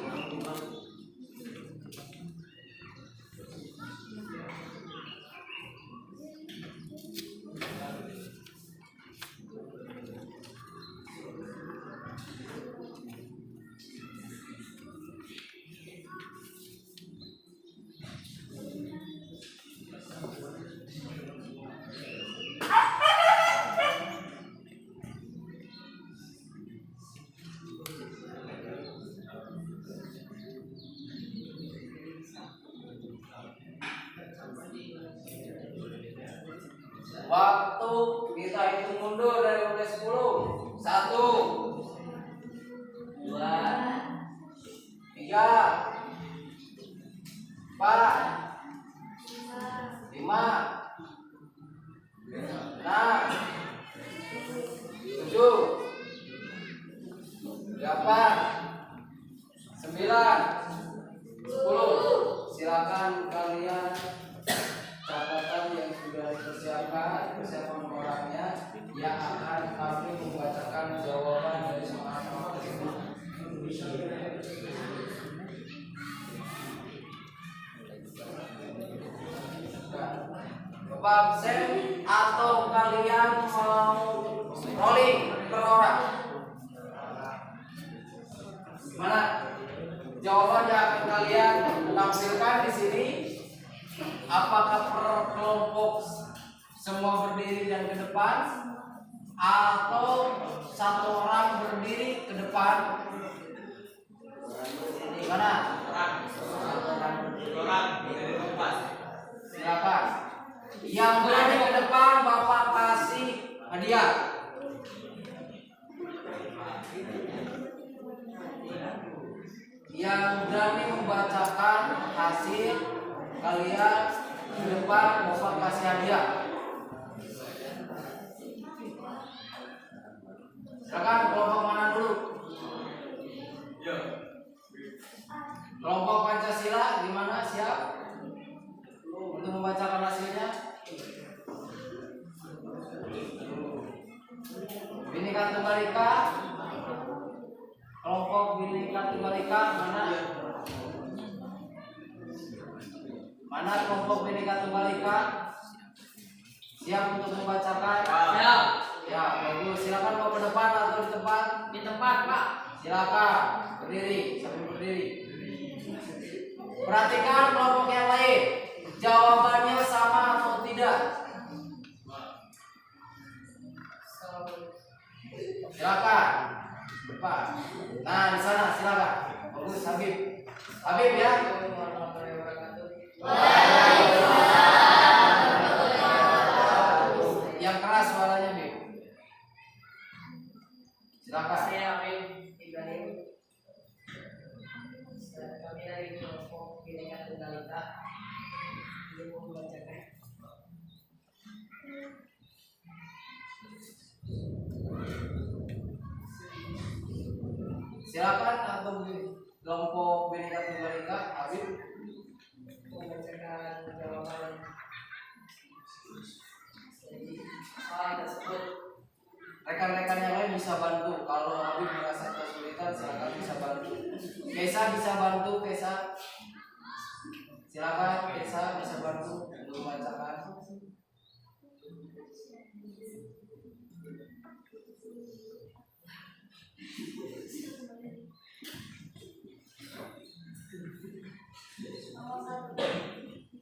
Waktu kita hitung mundur dari mulai 10. 1 2 3 4 5 6 7 8 9 10. Silakan kalian catatan yang sudah dipersiapkan, persiapan orangnya yang akan kami membacakan jawaban dari soal tersebut. Bapak absen atau kalian mau rolling per orang? Gimana? Jawaban yang akan kalian tampilkan di sini, apakah per kelompok semua berdiri dan ke depan, atau satu orang berdiri ke depan? Gimana? Silakan. Yang berada ke depan Bapak kasih hadiah. Yang berani membacakan hasil kalian di depan Bapak kasih hadiah. Silakan, kelompok mana dulu? Kelompok Pancasila gimana, siap untuk membacakan hasilnya? Bhinneka Tunggal Ika, kelompok Bhinneka Tunggal Ika mana? Mana kelompok Bhinneka Tunggal Ika? Siap untuk membacakan? Siap. Ya, bagus. Silakan mau ke depan atau di tempat? Di tempat, Pak. Silakan berdiri, sambil berdiri. Perhatikan kelompok yang lain. Jawabannya sama atau tidak? Silakan. Depan. Nah, di sana silakan. Bagus, Habib. Habib ya. Yang keras suaranya, Bib. Silakan. Saya Amin Ibrahim. Kami dari kelompok Bineka Tunggal Ika ingin membacakan. Silakan atau kelompok Bineka Tunggal Ika, Habib. Membacakan jawaban jadi soal tersebut. Rekan-rekan yang lain bisa bantu. Kalau Habib merasa kesulitan, silakan bisa bantu. Kesa bisa bantu, Kesa. Silakan, Kesa bisa bantu untuk membacakan. Nomor 1.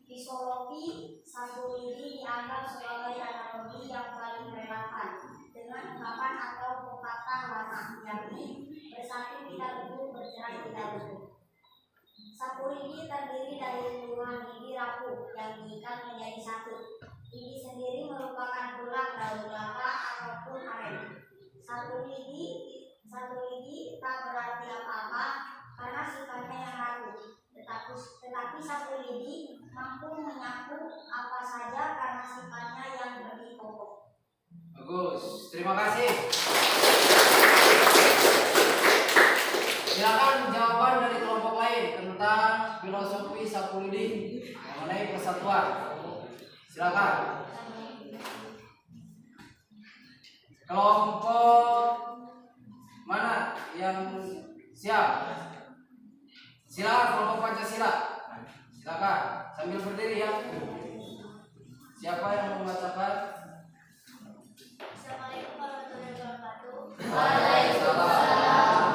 Fisiologi satu ini dianggap sebagai analogi yang paling relevan dengan ungkapan atau pepatah lama, yakni bersatu kita teguh, bercerai kita teguh. Sapu lidi terdiri dari puluhan lidi rapuh yang diikat menjadi satu. Lidi sendiri merupakan tulang daun kelapa ataupun aren. Satu lidi tak berarti apa-apa karena sifatnya yang rapuh. Tetapi satu lidi mampu menyapu apa saja karena sifatnya yang lebih kokoh. Bagus, terima kasih. Silakan jawaban dari kelompok lain tentang filosofi sapu lidi mengenai persatuan. Silakan. Kelompok mana yang siap? Silakan kelompok Pancasila. Silakan sambil berdiri ya. Siapa yang membacakan? Assalamualaikum warahmatullahi wabarakatuh. Waalaikumsalam.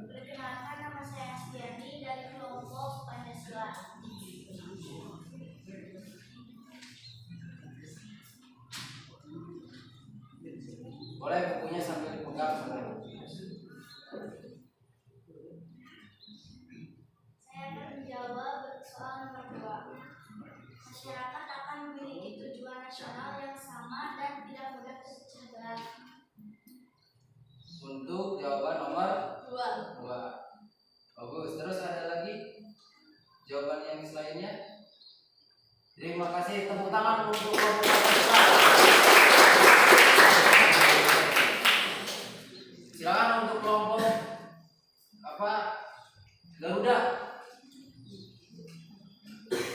Perkenalkan, nama saya Astiani dari kelompok Pancasila. Boleh bukunya sambil dipegang semua. Saya akan menjawab soal nomor 2. Masyarakat akan memiliki tujuan nasional yang sama dan tidak mudah kesejahteraan. Untuk jawaban nomor 2. 2. Bagus. Terus ada lagi jawaban yang selainnya? Terima kasih. Tepuk tangan untuk kelompok Pancasila. Silakan untuk kelompok Garuda.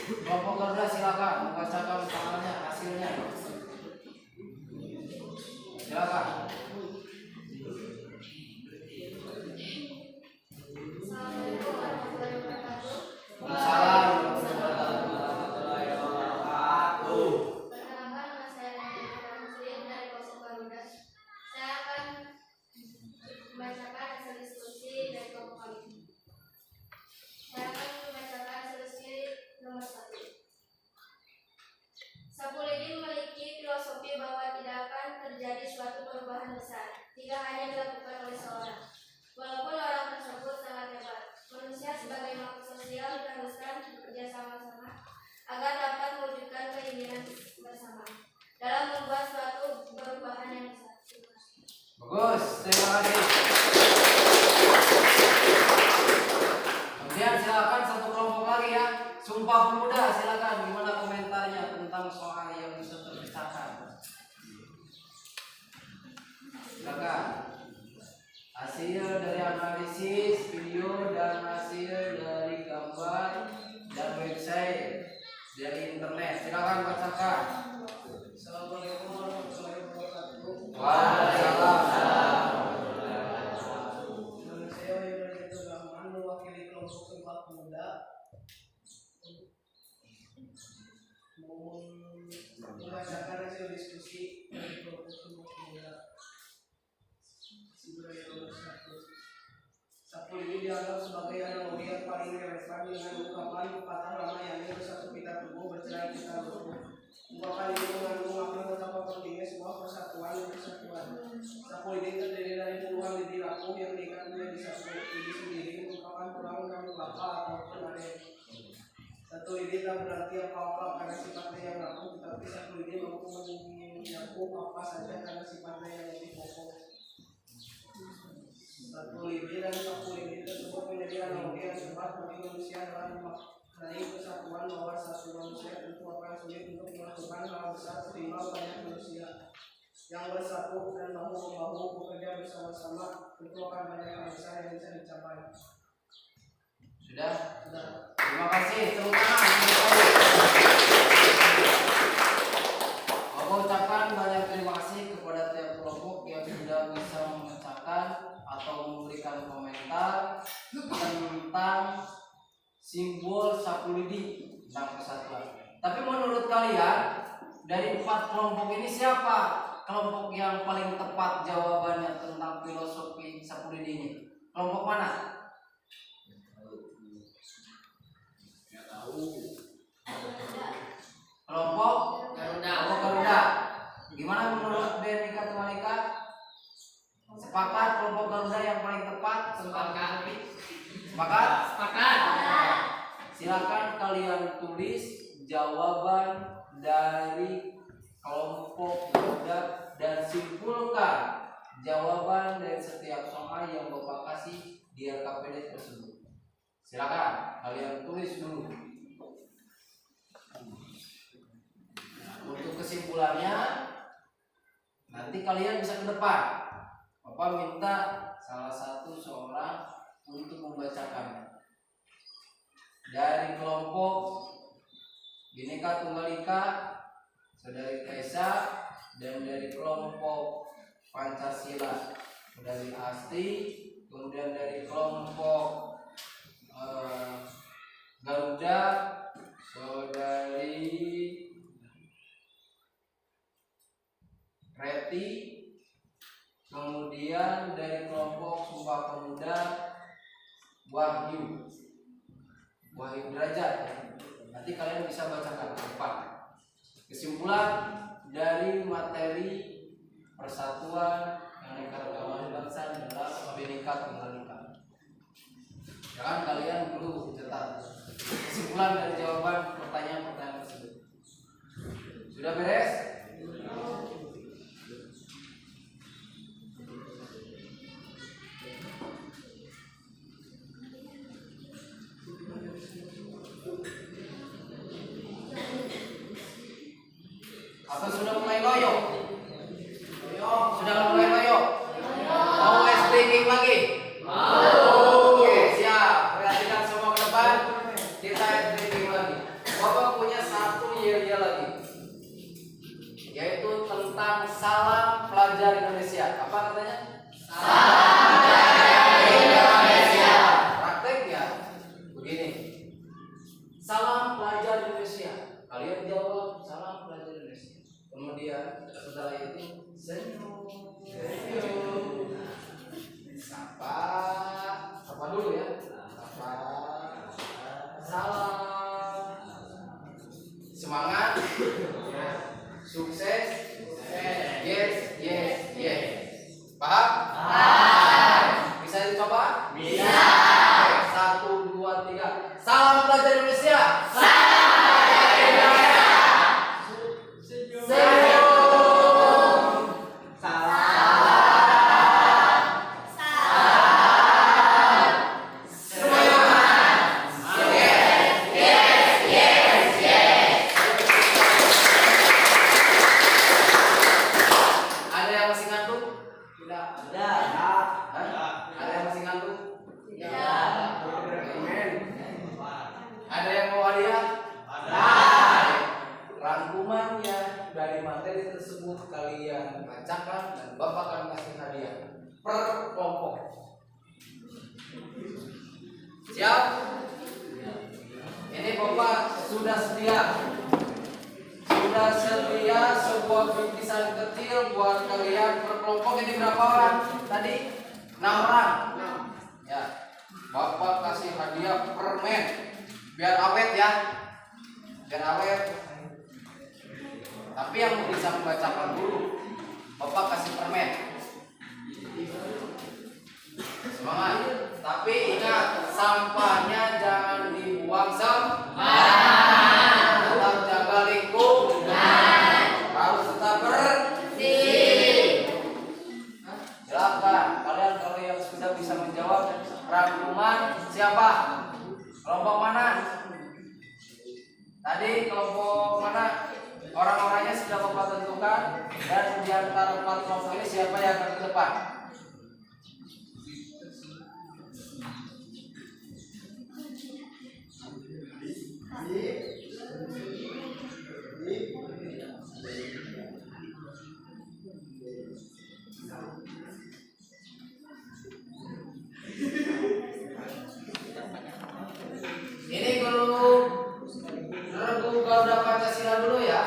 Kelompok Garuda silakan membacakan tangannya hasilnya. Silakan. Assalamualaikum warahmatullahi wabarakatuh. Salam warahmatullahi wabarakatuh. Perkenalkan, nama saya Nabila Muslim dari kelompok Garuda. Saya akan membacakan hasil diskusi dari kelompok kami. Saya akan membacakan hasil diskusi nomor 1. Sapu lidi memiliki filosofi bahwa tidak akan terjadi suatu perubahan besar jika hanya dilakukan oleh seorang. Walaupun orang tersebut sangat hebat, manusia sebagai makhluk sosial diharuskan bekerja sama-sama agar dapat mewujudkan keinginan bersama dalam membuat suatu perubahan yang besar. Bagus, terima kasih. Kemudian silakan satu kelompok lagi ya. Sumpah Pemuda, silakan gimana komentarnya tentang soal yang bisa terpecahkan. Silakan. Hasil dari analisis video dan hasil dari gambar dan website dari internet. Silakan bacakan. Assalamualaikum warahmatullahi wabarakatuh. Waalaikumsalam. Nama saya Yudhiyah Rahman, mewakili kelompok Sumpah Pemuda. Membacakan hasil diskusi dari kelompok Sumpah Pemuda. Sebagai nomor 1. Sapu lidi dianggap sebagai analogi yang paling relevan dengan ungkapan pepatah lama yakni bersatu kita teguh, bercerai kita teguh. Ungkapan ini mengandung makna betapa pentingnya sebuah persatuan dan kesatuan. Sapu lidi terdiri dari puluhan lidi rapuh yang diikat menjadi satu. Lidi sendiri merupakan tulang dan kelapa ataupun aren. Satu lidi berarti apa-apa karena sifatnya yang rapuh, tetapi satu lidi mampu menyapu apa saja karena sifatnya yang lebih kokoh. Satu lidi dan 10 lidi tersebut menjadi analogi yang tepat bagi manusia dalam memaknai kesatuan bahwa satu manusia tentu akan sulit untuk melakukan hal besar ketimbang banyak manusia yang bersatu dan bahu-membahu bekerja bersama-sama, tentu akan banyak hal besar yang bisa dicapai. Sudah? Terima kasih. Tepuk tangan. Aku ucapkan banyak terima kasih kepada tiap kelompok yang sudah bisa memecahkan atau memberikan komentar tentang simbol sapu lidi tentang persatuan. Tapi menurut kalian dari 4 kelompok ini siapa kelompok yang paling tepat jawabannya tentang filosofi sapu lidi ini? Kelompok mana? Kelompok Garuda. Gimana menurut Denika Tuanika? Sepakat kelompok Garuda yang paling tepat tentang filosofi? Sepakat? Silakan kalian tulis jawaban dari kelompok Garuda dan simpulkan jawaban dari setiap soal yang Bapak kasih di RKPD tersebut. Silakan kalian tulis dulu. Untuk kesimpulannya nanti kalian bisa ke depan. Bapak minta salah satu seorang untuk membacakannya. Dari kelompok Bhinneka Tunggal Ika, Saudari Kaisa, dan dari kelompok Pancasila, Saudari Asti, kemudian dari kelompok Garuda, Saudari Reti, kemudian dari kelompok Sumpah Pemuda Wahyu Derajat. Nanti kalian bisa bacakan ke depan. Kesimpulan dari materi persatuan keanekaragaman bangsa dalam Bhinneka Tunggal Ika. Jangan kalian perlu cetak kesimpulan dari jawaban pertanyaan-pertanyaan tersebut. Sudah beres? Atau sudah mulai loyo? Sudah mulai loyo? Mau SPG lagi? Oke, siap. Perhatikan semua ke depan. Kita SPG lagi. Bapak punya satu yel lagi, yaitu tentang salam pelajar Indonesia. Apa katanya? Salam pelajar Indonesia. Prakteknya begini. Salam pelajar Indonesia. Kalian jawab salam pelajar Indonesia. Kemudian setelah itu senyum. Sapa dulu ya. Sapa. Salam. Semangat. Sukses. Yes. Paham? Bisa dicoba? Bisa. 1, 2, 3. Salam pelajar Indonesia. Kalian bacakan dan Bapak akan kasih hadiah per kelompok. Siap? Ini Bapak sudah sedia sebuah bingkisan kecil buat kalian per kelompok. Ini berapa orang? Tadi 6 orang. Ya, Bapak kasih hadiah permen biar awet ya, biar awet. Tapi yang bisa membacakan dulu, Bapak kasih permen. Semangat. Tapi ingat, sampahnya jangan dibuang sembarangan. siapa yang akan ke depan? Ini guru Regu Garuda Pancasila dulu ya.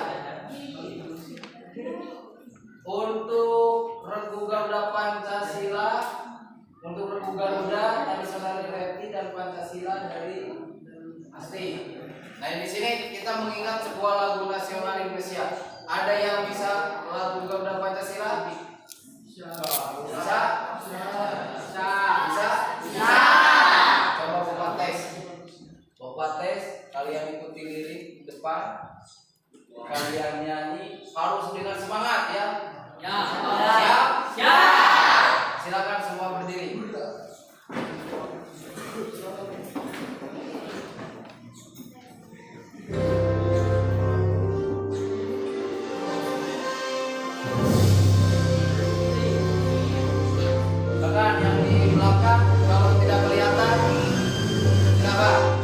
Untuk Regu Garuda Pancasila, untuk Regu Garuda dari saudara Reti dan Pancasila dari Asti. Nah di sini kita mengingat sebuah lagu nasional Indonesia. Ada yang bisa lagu Garuda Pancasila? Bisa? Bisa? Coba Bapak tes. Bapak tes, kalian ikuti lirik di depan. Kalian nyanyi harus dengan semangat ya. Siap? Silakan semua berdiri. Bahkan yang di belakang kalau tidak kelihatan, silakan.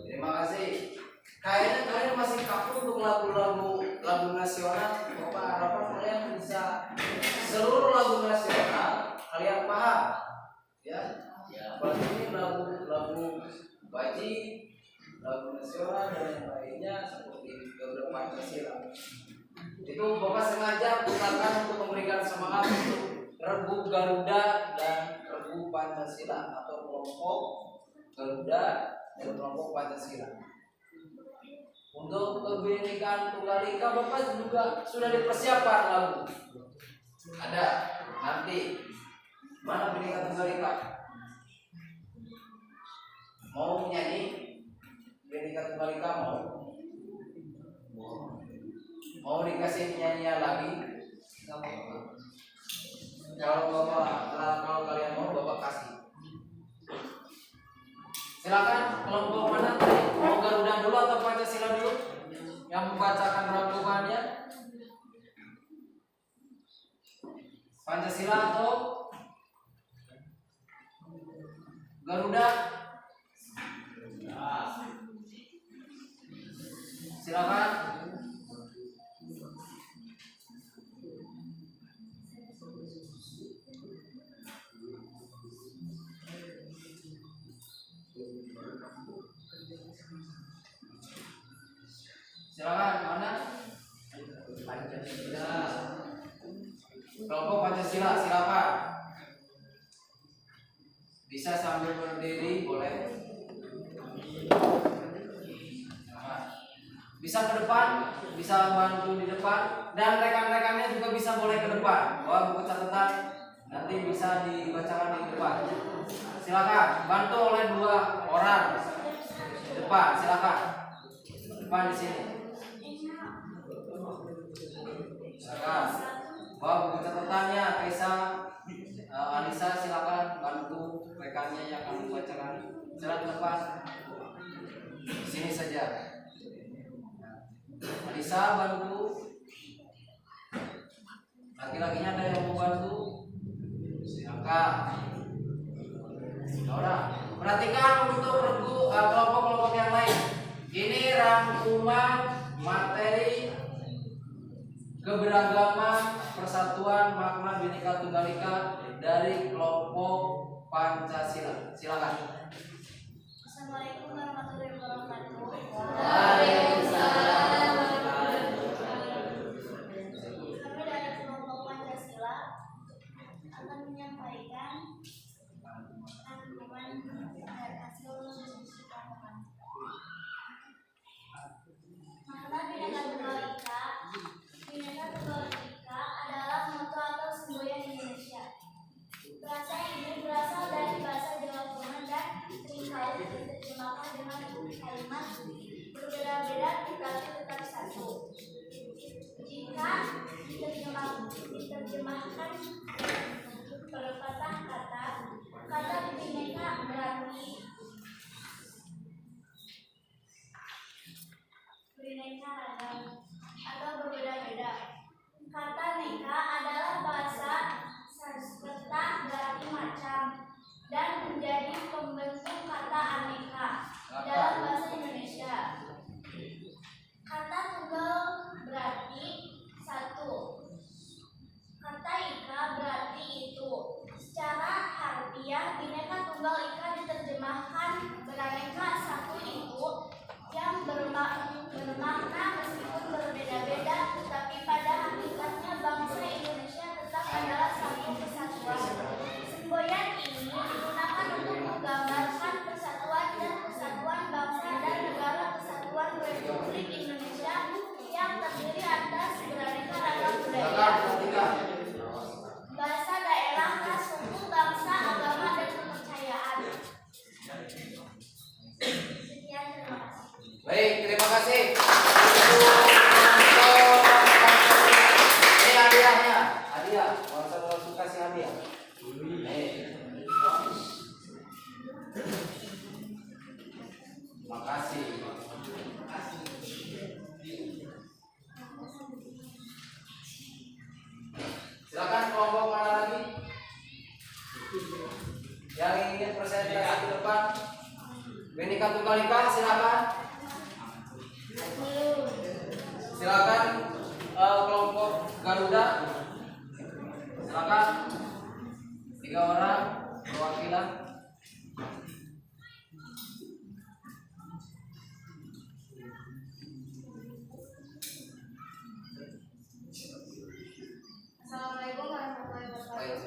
Terima kasih. Kayaknya kalian masih kaku untuk lagu nasional. Bapak harapan kalian bisa seluruh lagu nasional kalian paham, ya. Apalagi ini lagu wajib, lagu nasional dan yang lainnya seperti Garuda Pancasila. Itu Bapak sengaja gunakan untuk memberikan semangat untuk Regu Garuda dan Regu Pancasila atau kelompok Garuda dan kelompok Pancasila. Untuk Kebinekaan Tunggal Ika Bapak juga sudah dipersiapkan lagu. Ada nanti mana Kebinekaan Tunggal Ika? Mau nyanyi Kebinekaan Tunggal Ika mau dikasih nyanyian lagi? Kalau kalian mau Bapak kasih. Silakan kelompok mana tadi? Mau Garuda dulu atau Pancasila dulu? Yang membacakan rangkumannya Pancasila atau Garuda? Silakan. Silakan mana? Pancasila. Kelompok Pancasila silakan. Bisa sambil berdiri boleh. Bisa ke depan, bisa bantu di depan dan rekan-rekannya juga bisa boleh ke depan. Bawa buku catatan nanti bisa dibacakan di depan. Silakan bantu oleh 2 orang di depan. Silakan depan di sini. Silakan bawa buku catatannya. Kaisa, Anissa silakan bantu rekannya yang akan membacakan. Silakan depan. Di sini saja. Anissa bantu. Laki-lakinya ada yang mau bantu? Silakan. Udah. Perhatikan untuk kelompok-kelompok yang lain. Ini rangkuman materi keberagaman, persatuan, makna Bhinneka Tunggal Ika dari kelompok Pancasila. Silakan. Assalamualaikum warahmatullahi wabarakatuh. Waalaikumsalam. Kami dari kelompok Pancasila akan menyampaikan Yang ingin presentasi di depan, Bhinneka Tunggal Ika, silakan. Silakan kelompok Garuda. Silakan 3 orang perwakilan. Assalamualaikum warahmatullahi wabarakatuh.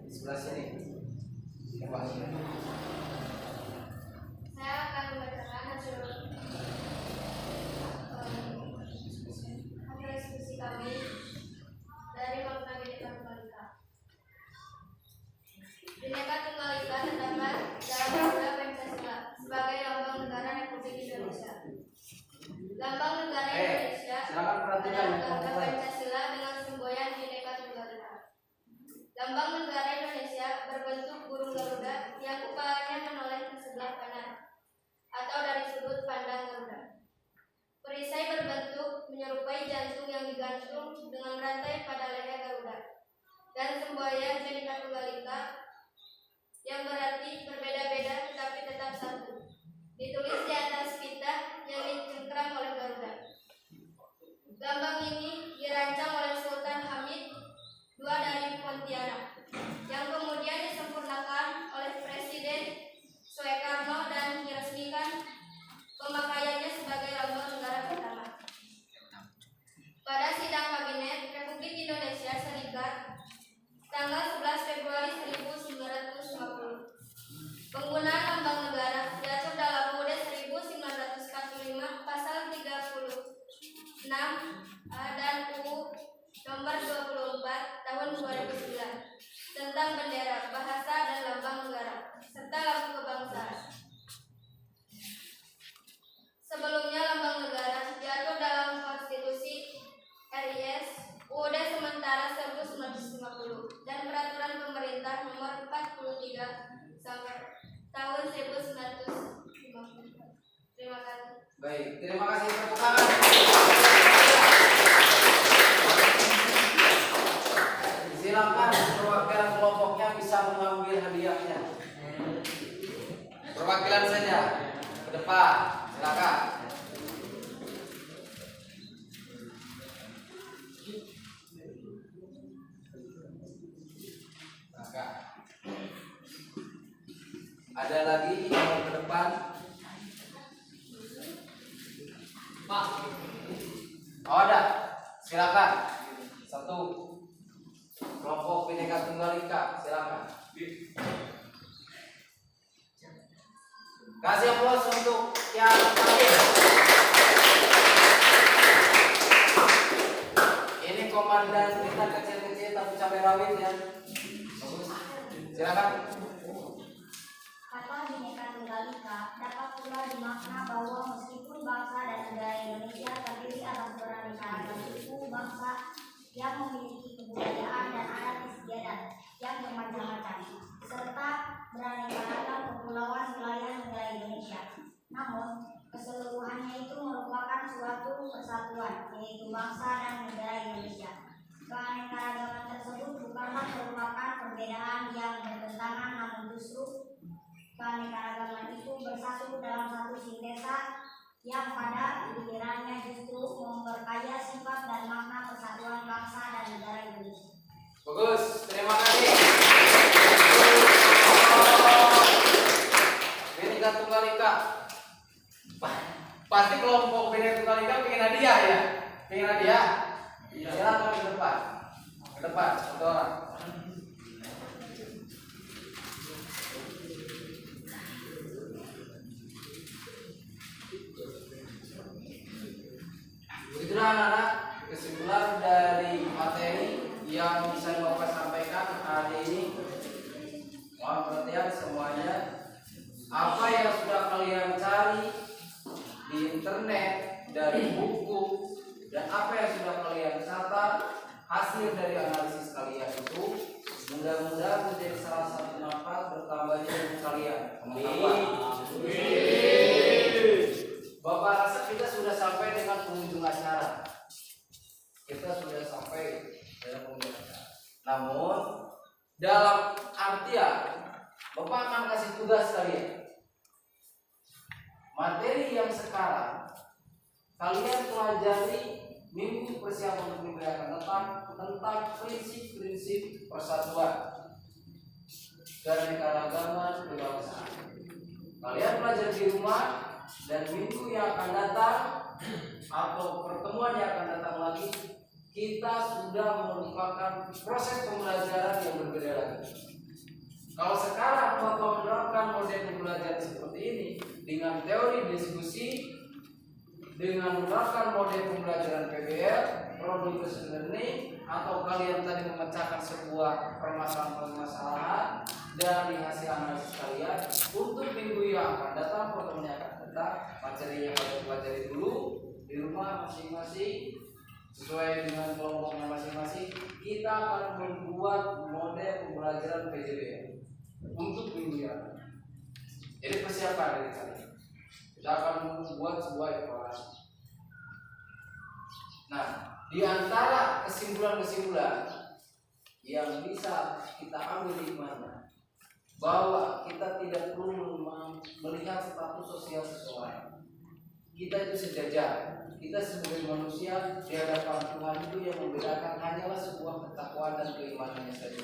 Sebelah sini. Coba. Saya akan membacakan hasil diskusi kami dari makna Bhinneka Tunggal Ika. Bhinneka Tunggal Ika terdapat dalam Garuda Pancasila sebagai lambang negara Republik Indonesia. Lambang negara Indonesia silakan perhatikan adalah Garuda Pancasila dengan semboyan Bhinneka Tunggal Ika. Lambang negara Indonesia berbentuk burung Garuda yang kepalanya menoleh ke sebelah kanan atau dari sudut pandang Garuda. Perisai berbentuk menyerupai jantung yang digantung dengan rantai pada leher Garuda. Dan semboyan Bhinneka Tunggal Ika yang berarti berbeda-beda tetapi tetap satu, ditulis di atas pita yang dicengkram oleh Garuda. Lambang ini dirancang oleh Sultan Hamid II dari Pontianak, yang kemudian disempurnakan oleh Presiden Soekarno dan diresmikan pemakaiannya sebagai lambang negara pertama pada sidang Kabinet Republik Indonesia Serikat tanggal 11 Februari 1950. Penggunaan lambang negara diatur dalam UUD 1945 pasal 36 dan UU nomor 24 tahun 2009 tentang bendera, bahasa dan lambang negara serta lampu kebangsaan. Sebelumnya lambang negara diatur dalam Konstitusi RIS UUD sementara 1950 dan Peraturan Pemerintah nomor 43 sampai tahun 1950. Terima kasih. Baik, terima kasih tepuk tangan. Silakan perwakilan kelompoknya bisa mengambil hadiahnya. Perwakilan saja ke depan, silakan. Ada lagi yang mau ke depan? Pak. Oh, ada. Silakan. Satu. Kelompok Bhinneka Tunggal Ika, silakan. Kasih aplaus untuk yang terakhir. Ini komandan kita kecil-kecil tapi cabai rawit ya. Silakan. Kata Bhinneka Tunggal Ika dapat pula dimakna bahwa meskipun bangsa dan negara Indonesia terdiri atas beraneka ragam suku bangsa yang memiliki kebudayaan dan adat istiadat yang bermacam-macam, serta beraneka ragam kepulauan wilayah negara Indonesia. Namun, keseluruhannya itu merupakan suatu persatuan, yaitu bangsa dan negara Indonesia. Keanekaragaman tersebut bukanlah merupakan perbedaan yang bertentangan, namun justru keanekaragaman itu bersatu dalam satu sintesa yang pada gilirannya justru memperkaya sifat dan makna persatuan bangsa dan negara Indonesia. Bagus, terima kasih. Bhinneka Tunggal Ika. Pasti kelompok Bhinneka Tunggal Ika pengen hadiah ya? Pengen hadiah? Silakan ke depan. Ke depan, satu orang. Begitulah anak-anak kesimpulan dari materi yang bisa Bapak sampaikan hari ini. Mohon perhatian semuanya. Apa yang sudah kalian cari di internet, dari buku, dan apa yang sudah kalian catat, hasil dari analisis kalian itu mudah-mudahan menjadi salah satu manfaat bertambahnya ilmu kalian. Bapak rasa kita sudah sampai dengan penghujung acara. Kita kita sudah sampai dalam pembelajaran. Namun dalam artian Bapak akan kasih tugas kalian. Materi yang sekarang kalian pelajari minggu persiapan untuk minggu yang akan datang tentang prinsip-prinsip persatuan keanekaragaman kebangsaan. Kalian pelajari di rumah, dan minggu yang akan datang atau pertemuan yang akan datang lagi kita sudah merupakan proses pembelajaran yang berbeda lagi. Kalau sekarang Bapak menerapkan model pembelajaran seperti ini dengan teori diskusi, dengan menerapkan model pembelajaran PBL, production learning, atau kalian tadi memecahkan sebuah permasalahan-permasalahan dari hasil analisis kalian, untuk minggu yang akan datang, pertemuan yang akan datang, materinya kalian pelajari dulu di rumah masing-masing sesuai dengan kelompoknya masing-masing. Kita akan membuat model pembelajaran PJBL untuk minggu yang akan. Jadi persiapan dari kalian. Kita akan membuat sebuah evaluasi. Nah, di antara kesimpulan-kesimpulan yang bisa kita ambil hikmahnya, bahwa kita tidak perlu melihat status sosial seseorang. Kita itu sejajar. Kita sebagai manusia di hadapan Tuhan itu yang membedakan hanyalah sebuah ketakwaan dan keimanannya saja.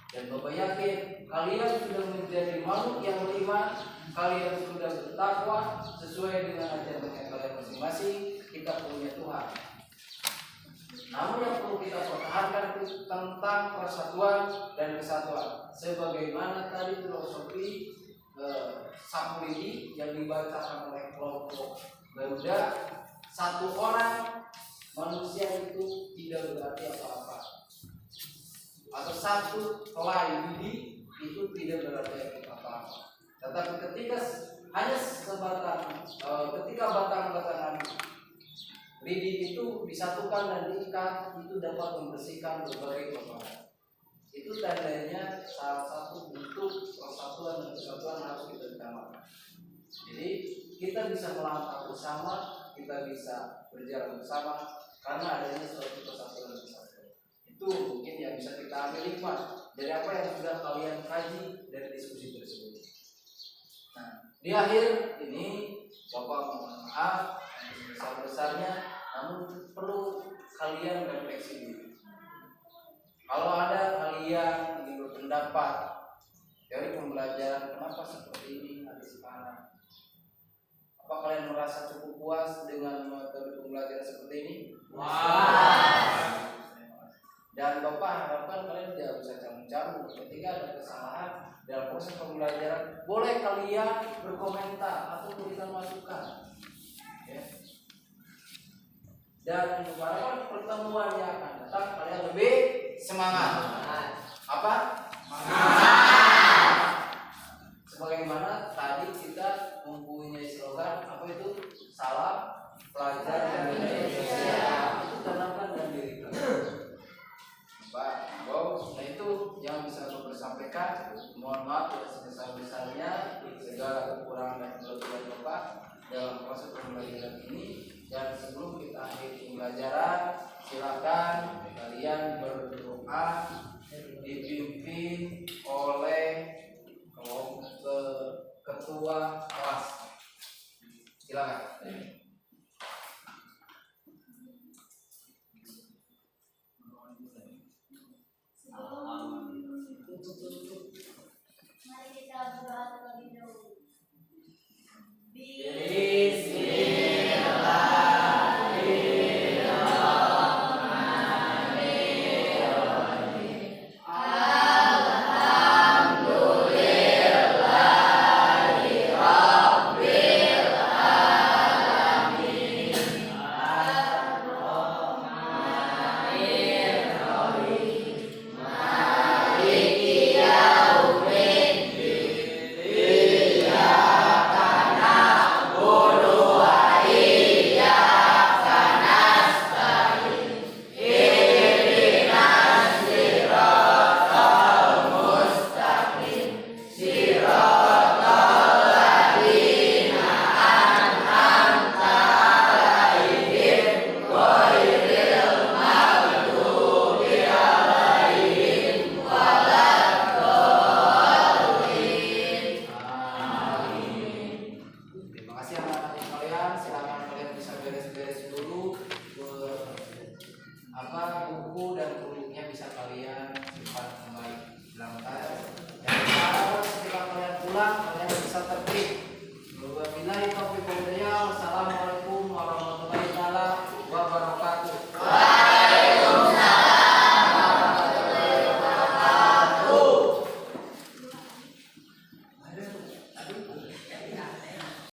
Dan Bapak yakin kalian sudah menjadi makhluk yang beriman, kalian sudah bertakwa sesuai dengan ajaran kalian masing-masing. Kita punya Tuhan. Namun yang perlu kita pertahankan itu tentang persatuan dan kesatuan. Sebagaimana tadi filosofi Sapulidi yang dibacakan oleh kelompok Garuda, satu orang manusia itu tidak berarti apa-apa, atau satu helai biji itu tidak berarti apa-apa. Tetapi ketika hanya sebatang, ketika batang-batangan lidi itu disatukan dan diikat, itu dapat membersihkan berbagai persoalan. Itu tandanya salah satu bentuk persatuan dan kesatuan harus kita utamakan. Jadi kita bisa melangkah bersama, kita bisa berjalan bersama karena adanya suatu persatuan dan kesatuan. Itu mungkin yang bisa kita ambil hikmah dari apa yang sudah kalian kaji dari diskusi tersebut. Nah, di akhir ini Bapak mohon maaf sebesar-besarnya, namun perlu kalian refleksi dulu. Kalau ada kalian ingin berpendapat dari pembelajaran kenapa seperti ini hari sekarang, apa kalian merasa cukup puas dengan metode pembelajaran seperti ini? Dan Bapak harapkan kalian tidak bisa campur-campur ketika ada kesalahan dalam proses pembelajaran. Boleh kalian berkomentar atau memberikan masukan. Ya. Dan diharapkan pertemuan yang akan datang kalian lebih semangat. Apa? Semangat. Sebagaimana tadi kita mempunyai slogan apa itu? Salam pelajar Indonesia. Itu tanamkan dalam diri kalian. Pak, nah itu yang bisa aku sampaikan. Mohon maaf ya sebesar-besarnya segala kekurangan dan kelebihan Bapak dalam proses pembelajaran ini. Dan sebelum kita akhiri pembelajaran, silakan kalian